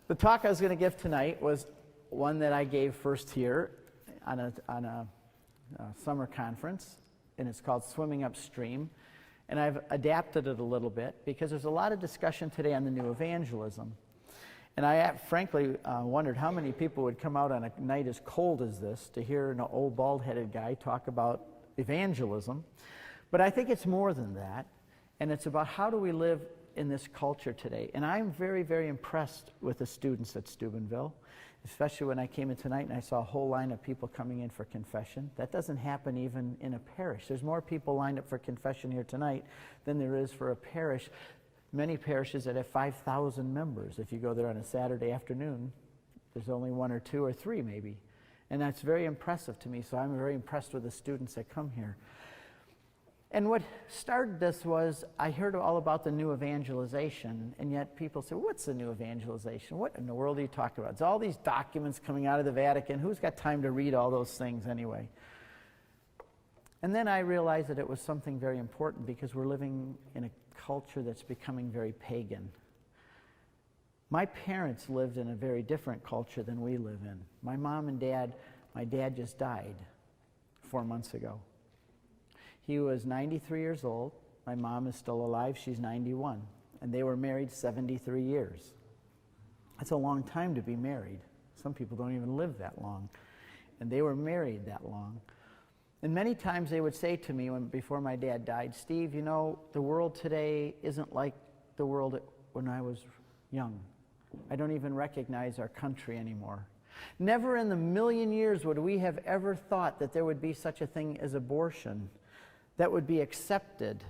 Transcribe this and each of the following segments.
The talk I was going to give tonight was one that I gave first here on a summer conference, and it's called Swimming Upstream. And I've adapted it a little bit because there's a lot of discussion today on the new evangelism. And I frankly wondered how many people would come out on a night as cold as this to hear an old bald-headed guy talk about evangelism. But I think it's more than that, and it's about how do we live in this culture today. And I'm very, very impressed with the students at Steubenville, especially when I came in tonight and I saw a whole line of people coming in for confession. That doesn't happen even in a parish. There's more people lined up for confession here tonight than there is for a parish. Many parishes that have 5,000 members. If you go there on a Saturday afternoon, there's only 1 or 2 or 3 maybe. And that's very impressive to me, so I'm very impressed with the students that come here. And what started this was I heard all about the new evangelization, and yet people say, what's the new evangelization? What in the world are you talking about? It's all these documents coming out of the Vatican. Who's got time to read all those things anyway? And then I realized that it was something very important because we're living in a culture that's becoming very pagan. My parents lived in a very different culture than we live in. My mom and dad, my dad just died 4 months ago. He was 93 years old. My mom is still alive. She's 91. And they were married 73 years. That's a long time to be married. Some people don't even live that long. And they were married that long. And many times they would say to me before my dad died, Steve, you know, the world today isn't like the world when I was young. I don't even recognize our country anymore. Never in the million years would we have ever thought that there would be such a thing as abortion that would be accepted.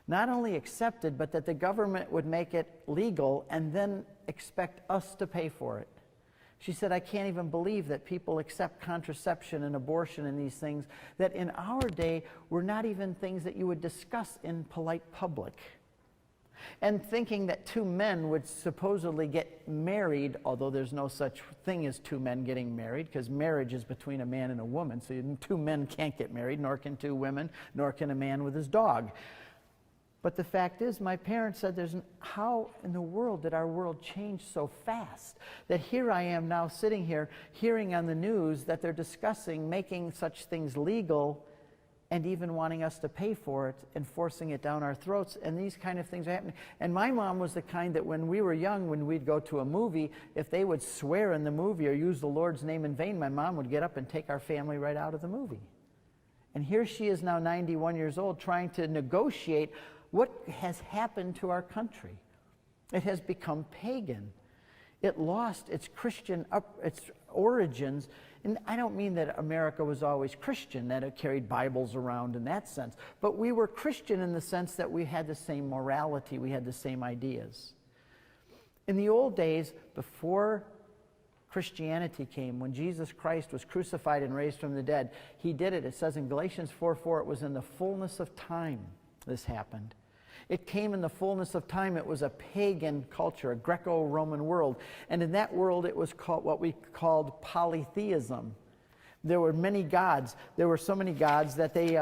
Not only accepted, but that the government would make it legal and then expect us to pay for it. She said, I can't even believe that people accept contraception and abortion and these things that in our day were not even things that you would discuss in polite public. And thinking that 2 men would supposedly get married, although there's no such thing as 2 men getting married, because marriage is between a man and a woman, so 2 men can't get married, nor can 2 women, nor can a man with his dog. But the fact is, my parents said, how in the world did our world change so fast? That here I am now sitting here, hearing on the news that they're discussing making such things legal and even wanting us to pay for it and forcing it down our throats, and these kind of things are happening. And my mom was the kind that when we were young, when we'd go to a movie, if they would swear in the movie or use the Lord's name in vain, my mom would get up and take our family right out of the movie. And here she is now 91 years old trying to negotiate what has happened to our country. It has become pagan. It lost its Christian its origins. And I don't mean that America was always Christian, that it carried Bibles around in that sense. But we were Christian in the sense that we had the same morality, we had the same ideas. In the old days, before Christianity came, when Jesus Christ was crucified and raised from the dead, he did it. It says in Galatians 4:4, it was in the fullness of time this happened. It came in the fullness of time. It was a pagan culture, a Greco-Roman world. And in that world, it was called what we called polytheism. There were many gods. There were so many gods that they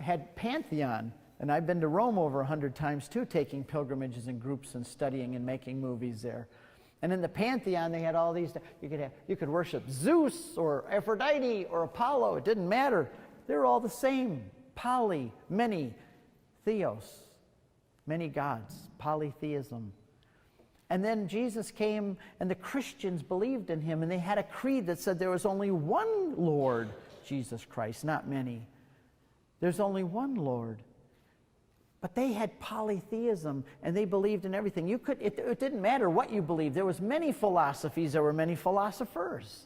had pantheon. And I've been to Rome over 100 times too, taking pilgrimages in groups and studying and making movies there. And in the pantheon, they had all these. You could worship Zeus or Aphrodite or Apollo. It didn't matter. They were all the same. Poly, many. Theos, many gods, polytheism. And then Jesus came and the Christians believed in him and they had a creed that said there was only one Lord, Jesus Christ, not many. There's only one Lord. But they had polytheism and they believed in everything. It didn't matter what you believed. There was many philosophies, there were many philosophers.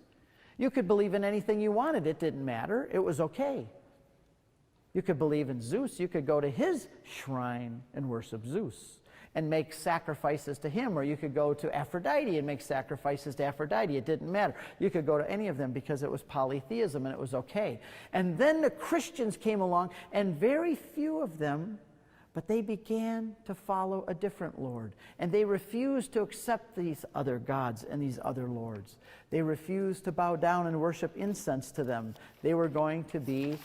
You could believe in anything you wanted. It didn't matter. It was okay. You could believe in Zeus. You could go to his shrine and worship Zeus and make sacrifices to him. Or you could go to Aphrodite and make sacrifices to Aphrodite. It didn't matter. You could go to any of them because it was polytheism and it was okay. And then the Christians came along, and very few of them, but they began to follow a different Lord. And they refused to accept these other gods and these other lords. They refused to bow down and worship incense to them. They were going to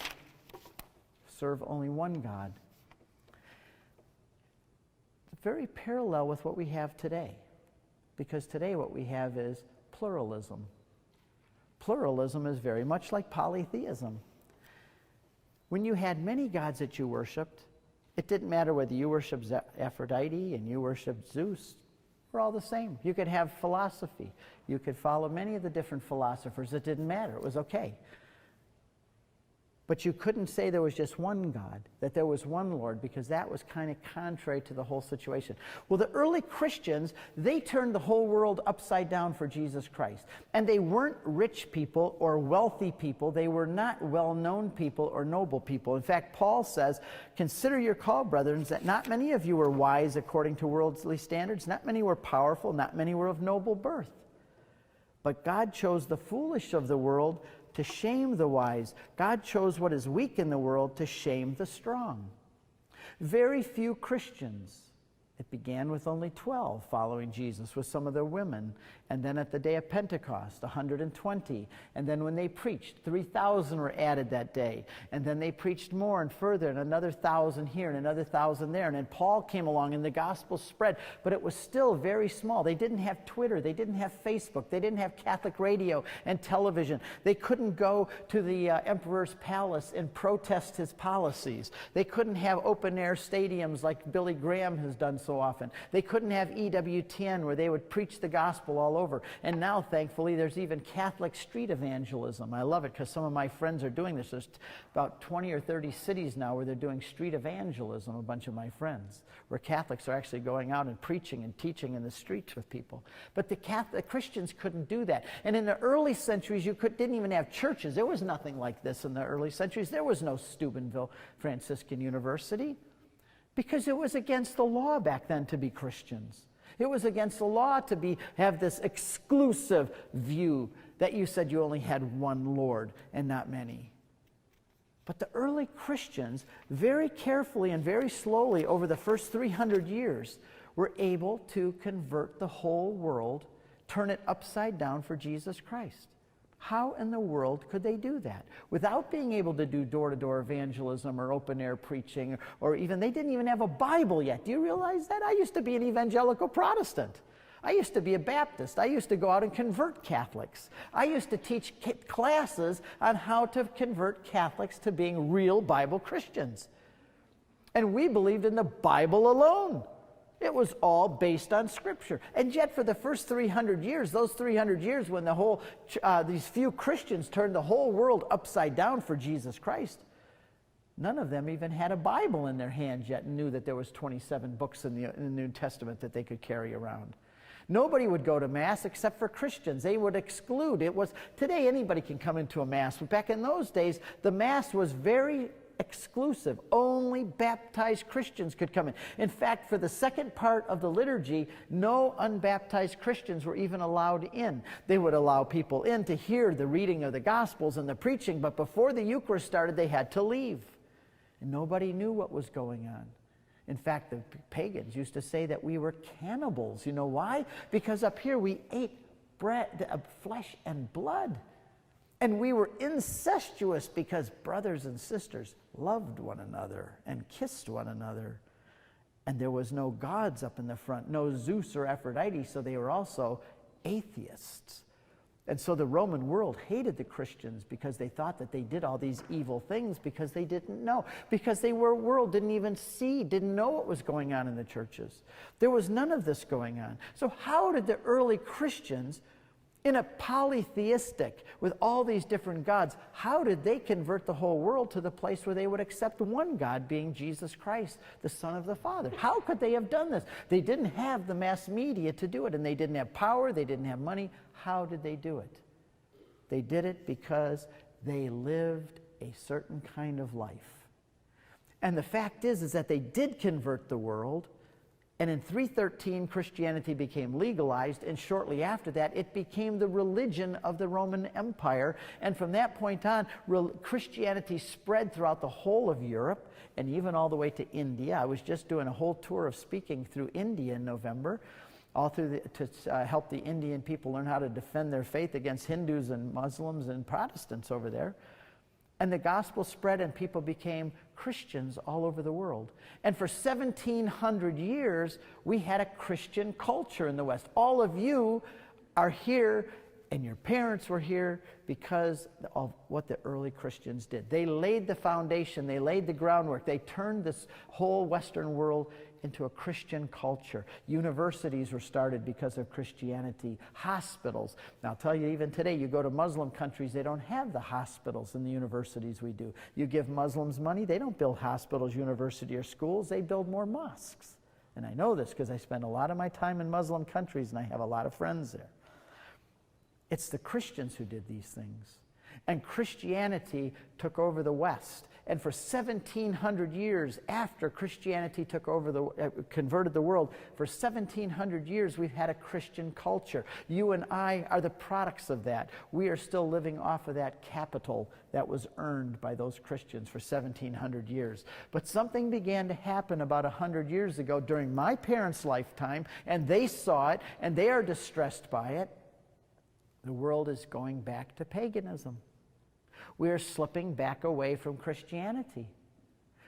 serve only one God. It's very parallel with what we have today. because today what we have is pluralism. Pluralism is very much like polytheism. When you had many gods that you worshiped, it didn't matter whether you worshiped Aphrodite and you worshiped Zeus. We're all the same. You could have philosophy. You could follow many of the different philosophers. It didn't matter. It was okay. But you couldn't say there was just one God, that there was one Lord, because that was kind of contrary to the whole situation. Well, the early Christians, they turned the whole world upside down for Jesus Christ. And they weren't rich people or wealthy people. They were not well-known people or noble people. In fact, Paul says, "Consider your call, brethren, that not many of you were wise according to worldly standards. Not many were powerful. Not many were of noble birth. But God chose the foolish of the world to shame the wise. God chose what is weak in the world to shame the strong." Very few Christians. It began with only 12 following Jesus with some of their women. And then at the day of Pentecost, 120. And then when they preached, 3,000 were added that day. And then they preached more and further, and another 1,000 here and another 1,000 there. And then Paul came along and the gospel spread. But it was still very small. They didn't have Twitter. They didn't have Facebook. They didn't have Catholic radio and television. They couldn't go to the emperor's palace and protest his policies. They couldn't have open-air stadiums like Billy Graham has done so often. They couldn't have EWTN where they would preach the gospel all over. And now, thankfully, there's even Catholic street evangelism. I love it because some of my friends are doing this. There's about 20 or 30 cities now where they're doing street evangelism, a bunch of my friends, where Catholics are actually going out and preaching and teaching in the streets with people. But the Christians couldn't do that. And in the early centuries, didn't even have churches. There was nothing like this in the early centuries. There was no Stubenville Fransiscan University, because it was against the law back then to be Christians. It was against the law to have this exclusive view that you said you only had one Lord and not many. But the early Christians, very carefully and very slowly over the first 300 years, were able to convert the whole world, turn it upside down for Jesus Christ. How in the world could they do that? Without being able to do door-to-door evangelism or open-air preaching, or even, they didn't even have a Bible yet. Do you realize that? I used to be an evangelical Protestant. I used to be a Baptist. I used to go out and convert Catholics. I used to teach classes on how to convert Catholics to being real Bible Christians. And we believed in the Bible alone. It was all based on Scripture. And yet for the first 300 years, those 300 years when these few Christians turned the whole world upside down for Jesus Christ, none of them even had a Bible in their hands yet and knew that there was 27 books in the New Testament that they could carry around. Nobody would go to Mass except for Christians. They would exclude. Today anybody can come into a Mass, but back in those days, the Mass was very exclusive. Only baptized Christians could come in. In fact, for the second part of the liturgy, no unbaptized Christians were even allowed in. They would allow people in to hear the reading of the Gospels and the preaching, but before the Eucharist started, they had to leave. And nobody knew what was going on. In fact, the pagans used to say that we were cannibals. You know why? Because up here we ate flesh and blood. And we were incestuous because brothers and sisters loved one another and kissed one another. And there was no gods up in the front, no Zeus or Aphrodite, so they were also atheists. And so the Roman world hated the Christians because they thought that they did all these evil things because they didn't know. Because they were a world, didn't even see, didn't know what was going on in the churches. There was none of this going on. So how did the early Christians, in a polytheistic, with all these different gods, how did they convert the whole world to the place where they would accept one God, being Jesus Christ, the Son of the Father? How could they have done this? They didn't have the mass media to do it, and they didn't have power, they didn't have money. How did they do it? They did it because they lived a certain kind of life. And the fact is that they did convert the world. And in 313, Christianity became legalized, and shortly after that, it became the religion of the Roman Empire. And from that point on, Christianity spread throughout the whole of Europe, and even all the way to India. I was just doing a whole tour of speaking through India in November, to help the Indian people learn how to defend their faith against Hindus and Muslims and Protestants over there. And the gospel spread and people became Christians all over the world. And for 1,700 years, we had a Christian culture in the West. All of you are here, and your parents were here because of what the early Christians did. They laid the foundation, they laid the groundwork, they turned this whole Western world into a Christian culture. Universities were started because of Christianity. Hospitals. Now, I'll tell you, even today, you go to Muslim countries, they don't have the hospitals and the universities we do. You give Muslims money, they don't build hospitals, university, or schools, they build more mosques. And I know this because I spend a lot of my time in Muslim countries and I have a lot of friends there. It's the Christians who did these things. And Christianity took over the West. And for 1,700 years after Christianity took over converted the world, for 1,700 years we've had a Christian culture. You and I are the products of that. We are still living off of that capital that was earned by those Christians for 1,700 years. But something began to happen about 100 years ago during my parents' lifetime, and they saw it, and they are distressed by it. The world is going back to paganism. We are slipping back away from Christianity.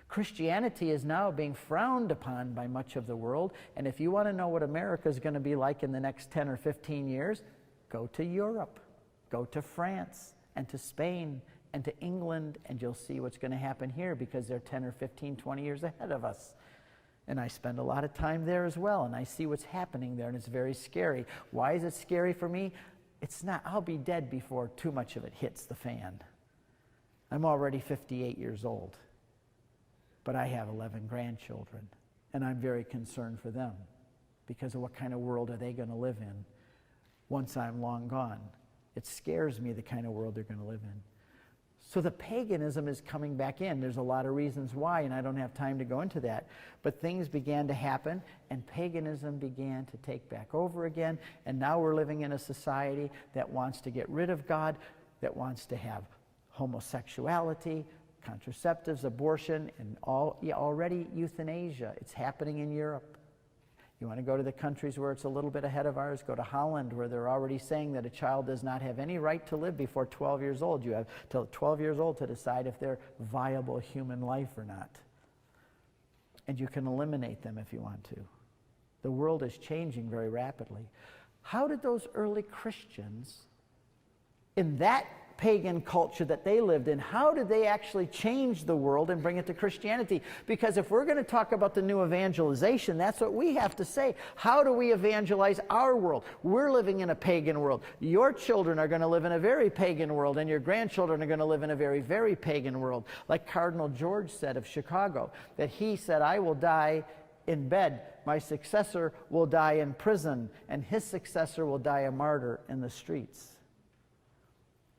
Christianity is now being frowned upon by much of the world, and if you want to know what America is going to be like in the next 10 or 15 years, go to Europe, go to France, and to Spain, and to England, and you'll see what's going to happen here because they're 10 or 15, 20 years ahead of us. And I spend a lot of time there as well, and I see what's happening there, and it's very scary. Why is it scary for me? It's not, I'll be dead before too much of it hits the fan. I'm already 58 years old, but I have 11 grandchildren, and I'm very concerned for them because of what kind of world are they going to live in once I'm long gone. It scares me the kind of world they're going to live in. So the paganism is coming back in. There's a lot of reasons why, and I don't have time to go into that. But things began to happen, and paganism began to take back over again, and now we're living in a society that wants to get rid of God, that wants to have homosexuality, contraceptives, abortion, and already euthanasia. It's happening in Europe. You want to go to the countries where it's a little bit ahead of ours, go to Holland, where they're already saying that a child does not have any right to live before 12 years old. You have till 12 years old to decide if they're viable human life or not. And you can eliminate them if you want to. The world is changing very rapidly. How did those early Christians in that pagan culture that they lived in, how did they actually change the world and bring it to Christianity? Because if we're going to talk about the new evangelization, that's what we have to say. How do we evangelize our world? We're living in a pagan world. Your children are going to live in a very pagan world, and your grandchildren are going to live in a very, very pagan world. Like Cardinal George said of Chicago, that he said, I will die in bed. My successor will die in prison, and his successor will die a martyr in the streets.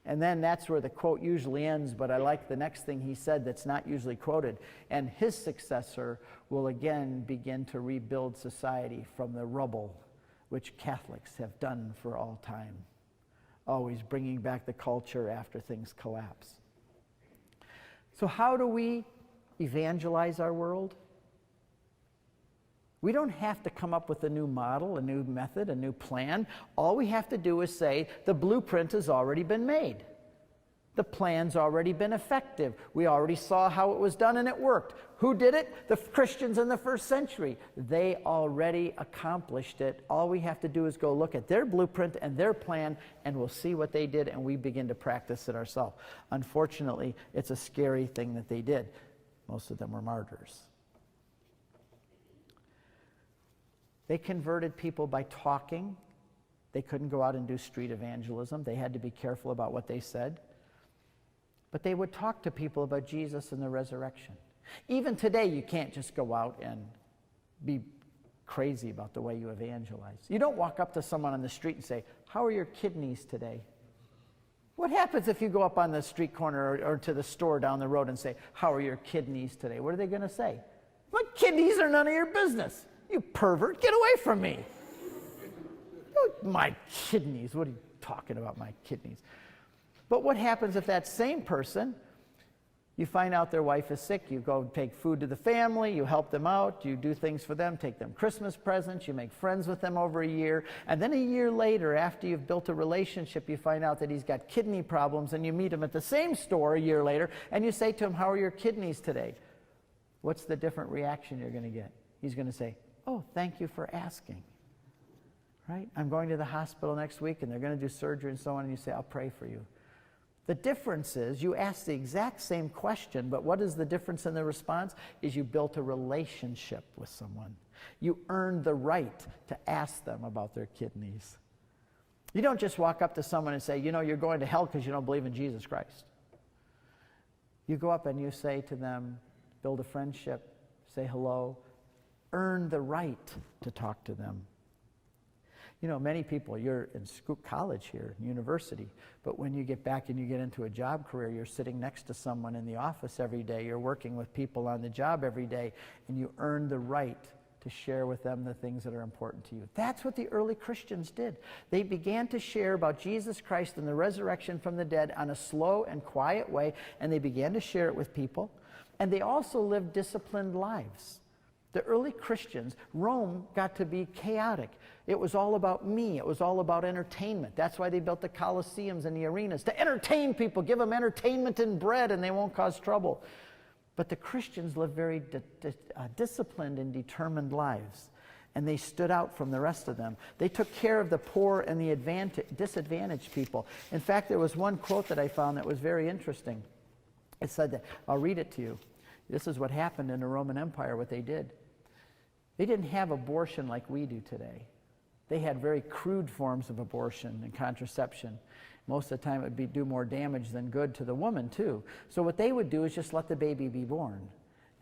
And then that's where the quote usually ends, but I like the next thing he said that's not usually quoted. And his successor will again begin to rebuild society from the rubble, which Catholics have done for all time, always bringing back the culture after things collapse. So how do we evangelize our world? We don't have to come up with a new model, a new method, a new plan. All we have to do is say, the blueprint has already been made. The plan's already been effective. We already saw how it was done and it worked. Who did it? The Christians in the first century. They already accomplished it. All we have to do is go look at their blueprint and their plan, and we'll see what they did, and we begin to practice it ourselves. Unfortunately, it's a scary thing that they did. Most of them were martyrs. They converted people by talking. They couldn't go out and do street evangelism. They had to be careful about what they said. But they would talk to people about Jesus and the resurrection. Even today, you can't just go out and be crazy about the way you evangelize. You don't walk up to someone on the street and say, how are your kidneys today? What happens if you go up on the street corner or to the store down the road and say, how are your kidneys today? What are they going to say? My kidneys are none of your business. You pervert, get away from me. My kidneys, what are you talking about, my kidneys? But what happens if that same person You find out their wife is sick, you go take food to the family, you help them out, you do things for them, take them Christmas presents, you make friends with them over a year, and then a year later, after you've built a relationship, you find out that he's got kidney problems, and you meet him at the same store a year later, and you say to him, "How are your kidneys today?" What's the different reaction you're going to get? He's going to say, "Oh, thank you for asking." Right? "I'm going to the hospital next week, and they're going to do surgery and so on," and you say, "I'll pray for you." The difference is you ask the exact same question, but what is the difference in the response? Is you built a relationship with someone. You earned the right to ask them about their kidneys. You don't just walk up to someone and say, "You know, you're going to hell because you don't believe in Jesus Christ." You go up and you say to them, build a friendship, say hello, earn the right to talk to them. You know, many people, you're in school, college here, university, but when you get back and you get into a job career, you're sitting next to someone in the office every day, you're working with people on the job every day, and you earn the right to share with them the things that are important to you. That's what the early Christians did. They began to share about Jesus Christ and the resurrection from the dead on a slow and quiet way, and they began to share it with people, and they also lived disciplined lives. The early Christians, Rome got to be chaotic. It was all about me. It was all about entertainment. That's why they built the Colosseums and the arenas, to entertain people, give them entertainment and bread, and they won't cause trouble. But the Christians lived very disciplined and determined lives, and they stood out from the rest of them. They took care of the poor and the disadvantaged people. In fact, there was one quote that I found that was very interesting. It said that, I'll read it to you. This is what happened in the Roman Empire, what they did. They didn't have abortion like we do today. They had very crude forms of abortion and contraception. Most of the time it would do more damage than good to the woman too. So what they would do is just let the baby be born.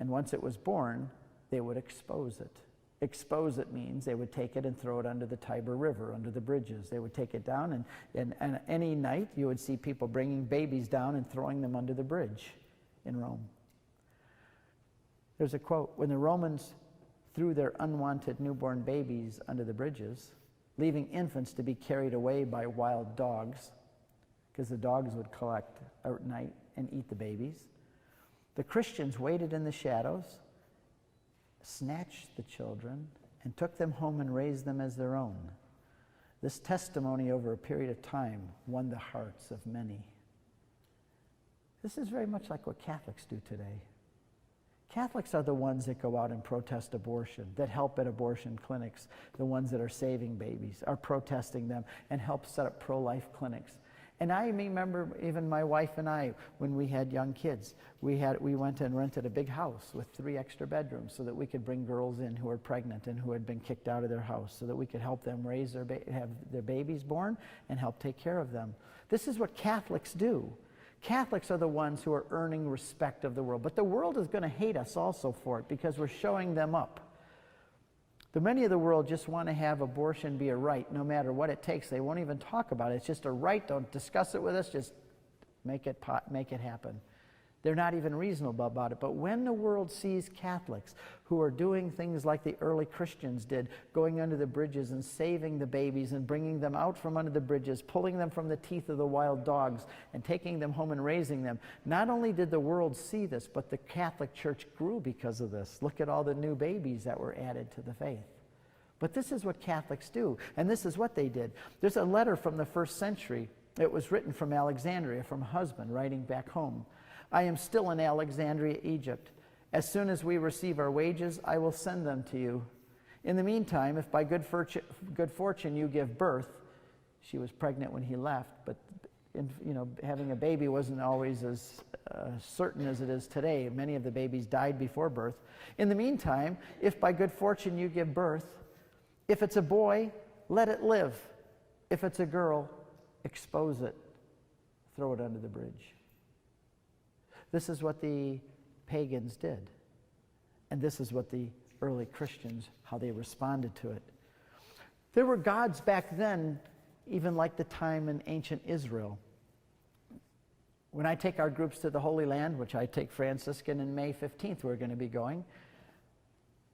And once it was born, they would expose it. Expose it means they would take it and throw it under the Tiber River, under the bridges. They would take it down, and any night you would see people bringing babies down and throwing them under the bridge in Rome. There's a quote, when the Romans threw their unwanted newborn babies under the bridges, leaving infants to be carried away by wild dogs, because the dogs would collect at night and eat the babies, the Christians waited in the shadows, snatched the children, and took them home and raised them as their own. This testimony over a period of time won the hearts of many. This is very much like what Catholics do today. Catholics are the ones that go out and protest abortion, that help at abortion clinics, the ones that are saving babies, are protesting them, and help set up pro-life clinics. And I remember even my wife and I, when we had young kids, we went and rented a big house with 3 extra bedrooms so that we could bring girls in who were pregnant and who had been kicked out of their house, so that we could help them raise have their babies born and help take care of them. This is what Catholics do. Catholics are the ones who are earning respect of the world. But the world is going to hate us also for it, because we're showing them up. The many of the world just want to have abortion be a right, no matter what it takes. They won't even talk about it. It's just a right. Don't discuss it with us. Just make it happen. They're not even reasonable about it. But when the world sees Catholics who are doing things like the early Christians did, going under the bridges and saving the babies and bringing them out from under the bridges, pulling them from the teeth of the wild dogs and taking them home and raising them, not only did the world see this, but the Catholic Church grew because of this. Look at all the new babies that were added to the faith. But this is what Catholics do, and this is what they did. There's a letter from the 1st century. It was written from Alexandria, from a husband writing back home. I am still in Alexandria, Egypt. As soon as we receive our wages, I will send them to you. In the meantime, if by good fortune you give birth, she was pregnant when he left, but having a baby wasn't always as certain as it is today. Many of the babies died before birth. In the meantime, if by good fortune you give birth, if it's a boy, let it live. If it's a girl, expose it, throw it under the bridge. This is what the pagans did. And this is what the early Christians, how they responded to it. There were gods back then, even like the time in ancient Israel. When I take our groups to the Holy Land, which I take Fransiscan, and May 15th we're going to be going,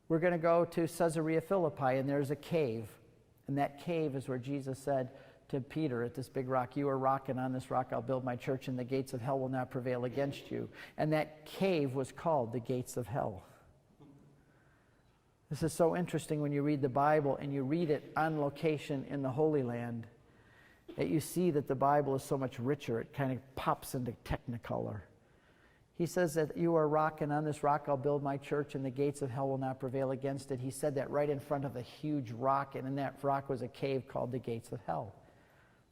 we're going to go to Caesarea Philippi, and there's a cave. And that cave is where Jesus said to Peter at this big rock, "You are rock, and on this rock I'll build my church, and the gates of hell will not prevail against you." And that cave was called the gates of hell. This is so interesting when you read the Bible and you read it on location in the Holy Land, that you see that the Bible is so much richer. It kind of pops into technicolor. He says that you are rock, and on this rock I'll build my church, and the gates of hell will not prevail against it. He said that right in front of a huge rock, and in that rock was a cave called the gates of hell,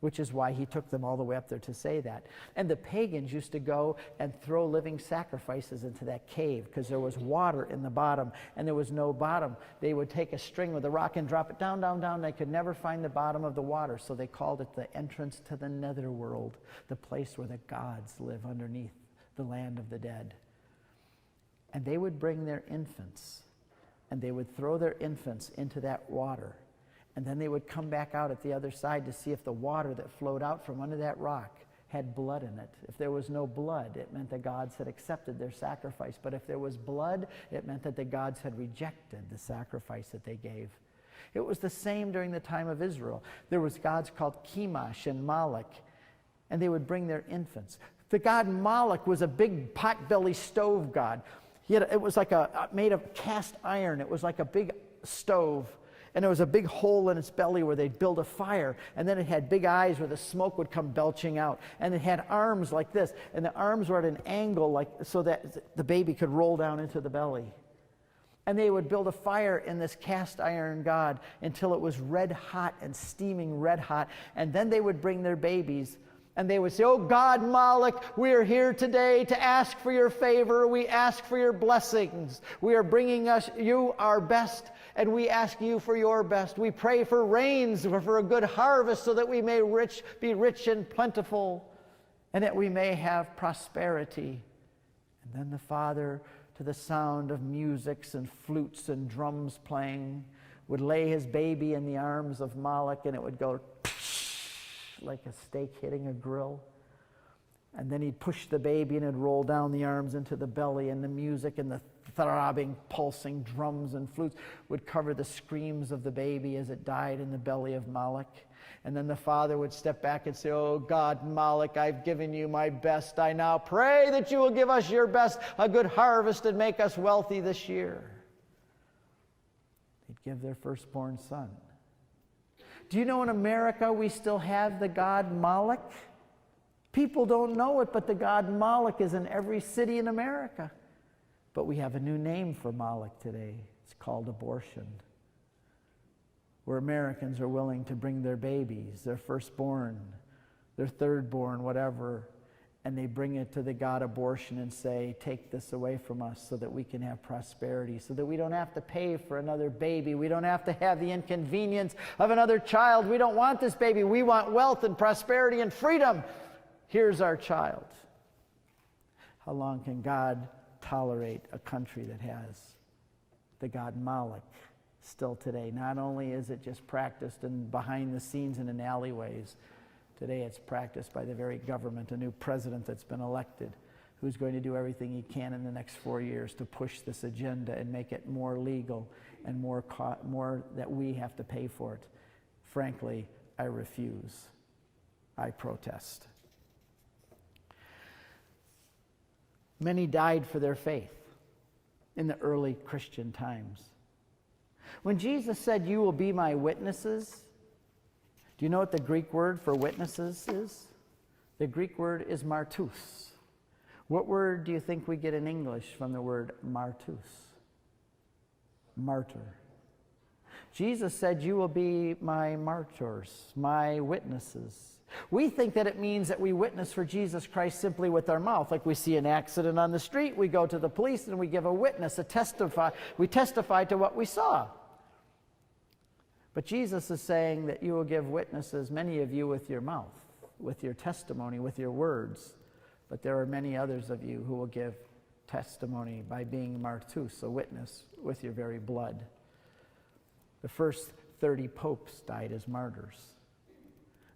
which is why he took them all the way up there to say that. And the pagans used to go and throw living sacrifices into that cave because there was water in the bottom, and there was no bottom. They would take a string with a rock and drop it down, down, down. They could never find the bottom of the water, so they called it the entrance to the netherworld, the place where the gods live underneath the land of the dead. And they would bring their infants, and they would throw their infants into that water. And then they would come back out at the other side to see if the water that flowed out from under that rock had blood in it. If there was no blood, it meant the gods had accepted their sacrifice. But if there was blood, it meant that the gods had rejected the sacrifice that they gave. It was the same during the time of Israel. There was gods called Chemosh and Moloch, and they would bring their infants. The god Moloch was a big pot-belly stove god. It was like made of cast iron. It was like a big stove. And there was a big hole in its belly where they'd build a fire. And then it had big eyes where the smoke would come belching out. And it had arms like this. And the arms were at an angle so that the baby could roll down into the belly. And they would build a fire in this cast iron god until it was red hot and steaming red hot. And then they would bring their babies. And they would say, "Oh God, Moloch, we are here today to ask for your favor. We ask for your blessings. We are bringing you our best, and we ask you for your best. We pray for rains, for a good harvest, so that we may be rich and plentiful, and that we may have prosperity." And then the father, to the sound of musics and flutes and drums playing, would lay his baby in the arms of Moloch, and it would go like a steak hitting a grill. And then he'd push the baby, and it'd roll down the arms into the belly, and the music and the throbbing, pulsing drums and flutes would cover the screams of the baby as it died in the belly of Moloch. And then the father would step back and say, "Oh God, Moloch, I've given you my best. I now pray that you will give us your best, a good harvest, and make us wealthy this year." They'd give their firstborn son. Do you know in America we still have the god Moloch? People don't know it, but the god Moloch is in every city in America. But we have a new name for Moloch today. It's called abortion. Where Americans are willing to bring their babies, their firstborn, their thirdborn, whatever, and they bring it to the god abortion and say, "Take this away from us so that we can have prosperity, so that we don't have to pay for another baby. We don't have to have the inconvenience of another child. We don't want this baby. We want wealth and prosperity and freedom. Here's our child." How long can God tolerate a country that has the god Moloch still today? Not only is it just practiced behind the scenes and in alleyways, today it's practiced by the very government, a new president that's been elected, who's going to do everything he can in the next 4 years to push this agenda and make it more legal and more that we have to pay for it. Frankly, I refuse. I protest. Many died for their faith in the early Christian times. When Jesus said, "You will be my witnesses," do you know what the Greek word for witnesses is? The Greek word is martus. What word do you think we get in English from the word martus? Martyr. Jesus said, "You will be my martyrs, my witnesses." We think that it means that we witness for Jesus Christ simply with our mouth. Like we see an accident on the street, we go to the police and we give a witness, we testify to what we saw. But Jesus is saying that you will give witnesses, many of you with your mouth, with your testimony, with your words. But there are many others of you who will give testimony by being martus, a witness, with your very blood. The first 30 popes died as martyrs.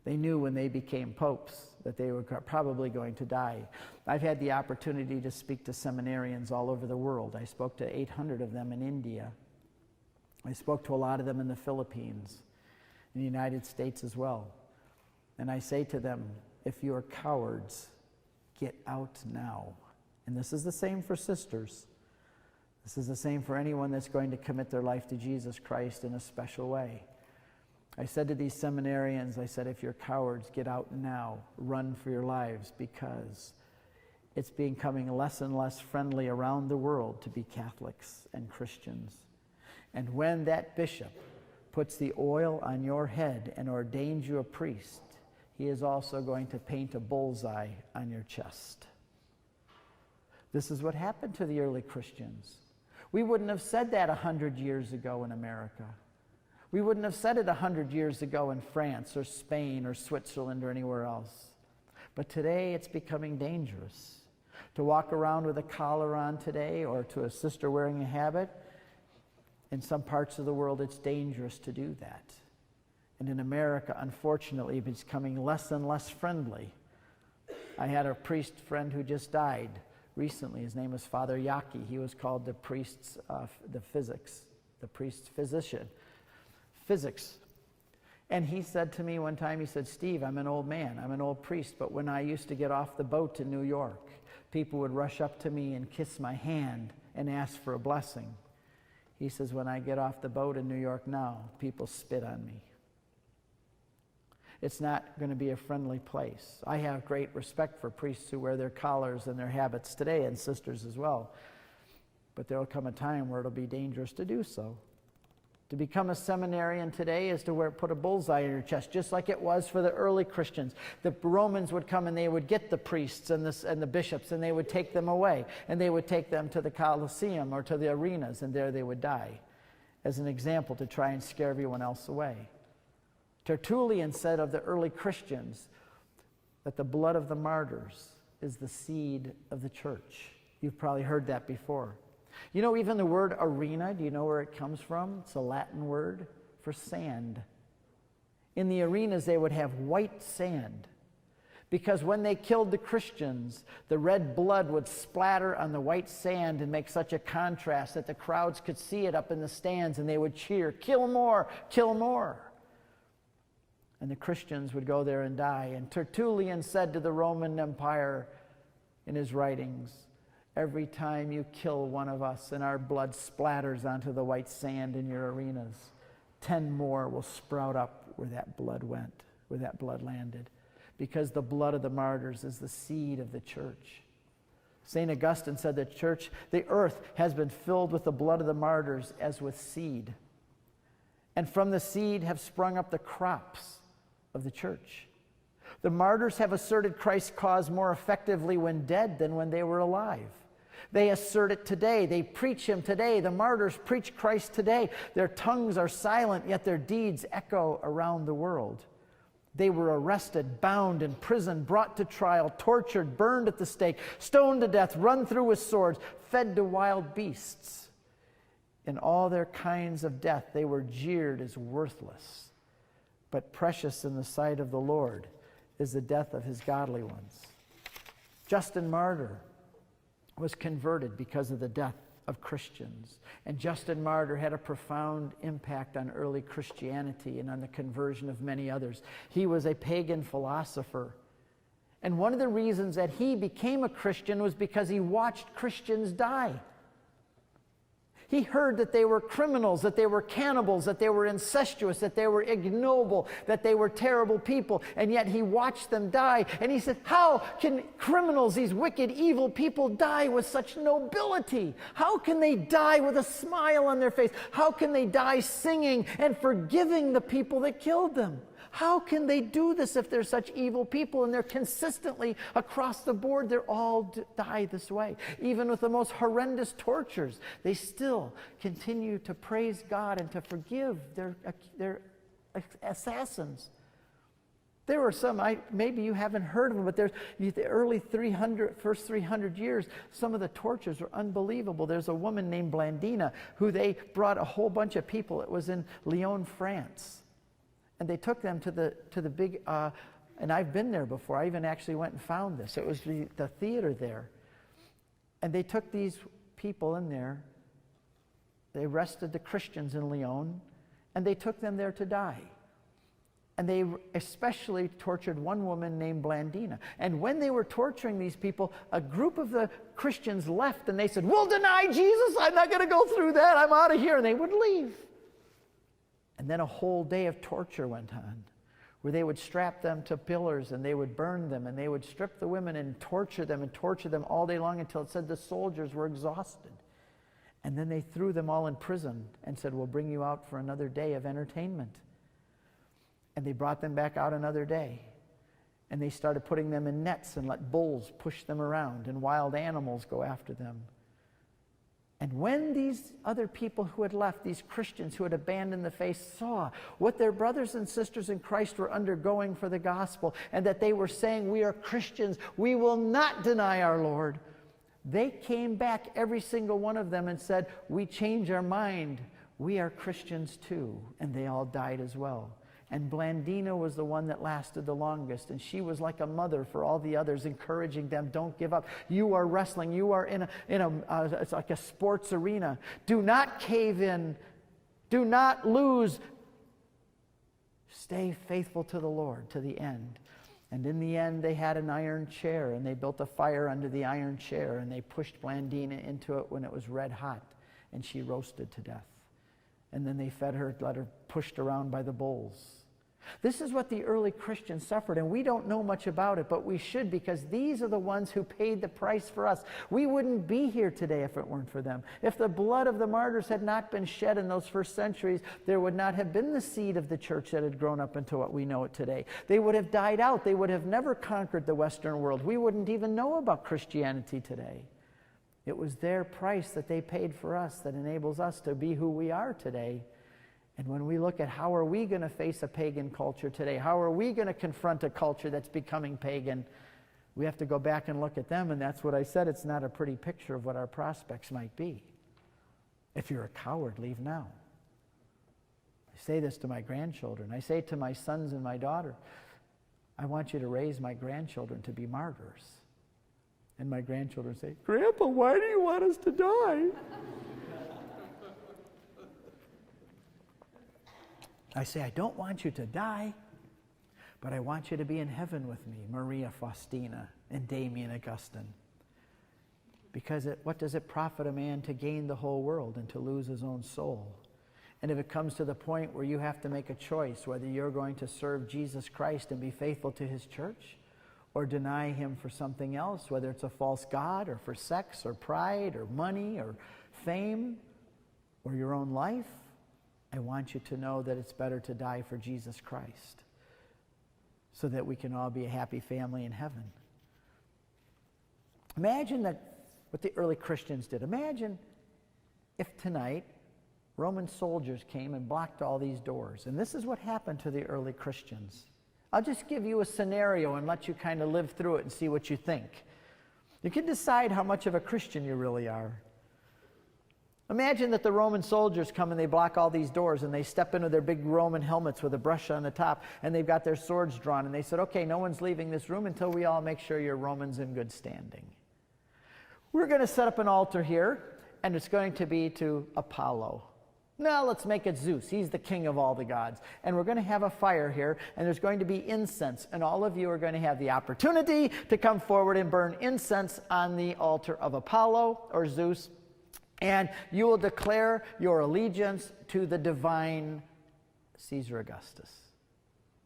They knew when they became popes that they were probably going to die. I've had the opportunity to speak to seminarians all over the world. I spoke to 800 of them in India. I spoke to a lot of them in the Philippines. in the United States as well. And I say to them, if you are cowards, get out now. And this is the same for sisters. This is the same for anyone that's going to commit their life to Jesus Christ in a special way. I said to these seminarians, I said, if you're cowards, get out now. Run for your lives, because it's becoming less and less friendly around the world to be Catholics and Christians. And when that bishop puts the oil on your head and ordains you a priest, he is also going to paint a bullseye on your chest. This is what happened to the early Christians. We wouldn't have said that 100 years ago in America. We wouldn't have said it 100 years ago in France or Spain or Switzerland or anywhere else. But today it's becoming dangerous. To walk around with a collar on today, or to a sister wearing a habit, in some parts of the world it's dangerous to do that. And in America, unfortunately, it's becoming less and less friendly. I had a priest friend who just died recently. His name was Father Yaki. He was called the priest's physician. Physics. And he said to me one time, he said, Steve, I'm an old man, I'm an old priest, but when I used to get off the boat in New York, people would rush up to me and kiss my hand and ask for a blessing. He says, when I get off the boat in New York now, people spit on me. It's not going to be a friendly place. I have great respect for priests who wear their collars and their habits today, and sisters as well. But there will come a time where it'll be dangerous to do so. To become a seminarian today is to put a bullseye in your chest, just like it was for the early Christians. The Romans would come and they would get the priests and the bishops, and they would take them away, and they would take them to the Colosseum or to the arenas, and there they would die, as an example to try and scare everyone else away. Tertullian said of the early Christians that the blood of the martyrs is the seed of the church. You've probably heard that before. You know, even the word arena, do you know where it comes from? It's a Latin word for sand. In the arenas, they would have white sand, because when they killed the Christians, the red blood would splatter on the white sand and make such a contrast that the crowds could see it up in the stands, and they would cheer, kill more, kill more. And the Christians would go there and die. And Tertullian said to the Roman Empire in his writings, every time you kill one of us and our blood splatters onto the white sand in your arenas, 10 more will sprout up where that blood went, where that blood landed. Because the blood of the martyrs is the seed of the church. St. Augustine said the earth has been filled with the blood of the martyrs as with seed. And from the seed have sprung up the crops of the church. The martyrs have asserted Christ's cause more effectively when dead than when they were alive. They assert it today. They preach him today. The martyrs preach Christ today. Their tongues are silent, yet their deeds echo around the world. They were arrested, bound, imprisoned, brought to trial, tortured, burned at the stake, stoned to death, run through with swords, fed to wild beasts. In all their kinds of death, they were jeered as worthless. But precious in the sight of the Lord is the death of his godly ones. Justin Martyr was converted because of the death of Christians. And Justin Martyr had a profound impact on early Christianity and on the conversion of many others. He was a pagan philosopher. And one of the reasons that he became a Christian was because he watched Christians die. He heard that they were criminals, that they were cannibals, that they were incestuous, that they were ignoble, that they were terrible people, and yet he watched them die. And he said, how can criminals, these wicked, evil people, die with such nobility? How can they die with a smile on their face? How can they die singing and forgiving the people that killed them? How can they do this if they're such evil people and they're consistently across the board, they're all die this way? Even with the most horrendous tortures, they still continue to praise God and to forgive their assassins. There were some, maybe you haven't heard of them, but there's the early first 300 years, some of the tortures were unbelievable. There's a woman named Blandina who they brought a whole bunch of people. It was in Lyon, France. And they took them to the big, and I've been there before. I even actually went and found this. It was the theater there. And they took these people in there. They arrested the Christians in Lyon, and they took them there to die. And they especially tortured one woman named Blandina. And when they were torturing these people, a group of the Christians left and they said, we'll deny Jesus. I'm not going to go through that. I'm out of here. And they would leave. And then a whole day of torture went on, where they would strap them to pillars and they would burn them and they would strip the women and torture them all day long until it said the soldiers were exhausted. And then they threw them all in prison and said, we'll bring you out for another day of entertainment. And they brought them back out another day. And they started putting them in nets and let bulls push them around and wild animals go after them. And when these other people who had left, these Christians who had abandoned the faith, saw what their brothers and sisters in Christ were undergoing for the gospel, and that they were saying, we are Christians, we will not deny our Lord, they came back, every single one of them, and said, we change our mind, we are Christians too. And they all died as well. And Blandina was the one that lasted the longest. And she was like a mother for all the others, encouraging them, don't give up. You are wrestling. You are it's like a sports arena. Do not cave in. Do not lose. Stay faithful to the Lord to the end. And in the end, they had an iron chair, and they built a fire under the iron chair, and they pushed Blandina into it when it was red hot, and she roasted to death. And then they fed her, let her pushed around by the bulls. This is what the early Christians suffered, and we don't know much about it, but we should, because these are the ones who paid the price for us. We wouldn't be here today if it weren't for them. If the blood of the martyrs had not been shed in those first centuries, there would not have been the seed of the church that had grown up into what we know it today. They would have died out. They would have never conquered the Western world. We wouldn't even know about Christianity today. It was their price that they paid for us that enables us to be who we are today. And when we look at how are we going to face a pagan culture today, how are we going to confront a culture that's becoming pagan, we have to go back and look at them, and that's what I said. It's not a pretty picture of what our prospects might be. If you're a coward, leave now. I say this to my grandchildren. I say to my sons and my daughter, I want you to raise my grandchildren to be martyrs. And my grandchildren say, Grandpa, why do you want us to die? I say, I don't want you to die, but I want you to be in heaven with me, Maria Faustina and Damien Augustine. Because what does it profit a man to gain the whole world and to lose his own soul? And if it comes to the point where you have to make a choice whether you're going to serve Jesus Christ and be faithful to his church, or deny him for something else, whether it's a false god, or for sex, or pride, or money, or fame, or your own life, I want you to know that it's better to die for Jesus Christ so that we can all be a happy family in heaven. Imagine what the early Christians did. Imagine if tonight Roman soldiers came and blocked all these doors. And this is what happened to the early Christians. I'll just give you a scenario and let you kind of live through it and see what you think. You can decide how much of a Christian you really are. Imagine that the Roman soldiers come and they block all these doors, and they step into their big Roman helmets with a brush on the top, and they've got their swords drawn, and they said, okay, no one's leaving this room until we all make sure you're Romans in good standing. We're going to set up an altar here, and it's going to be to Apollo. No, let's make it Zeus. He's the king of all the gods. And we're going to have a fire here, and there's going to be incense, and all of you are going to have the opportunity to come forward and burn incense on the altar of Apollo or Zeus. And you will declare your allegiance to the divine Caesar Augustus.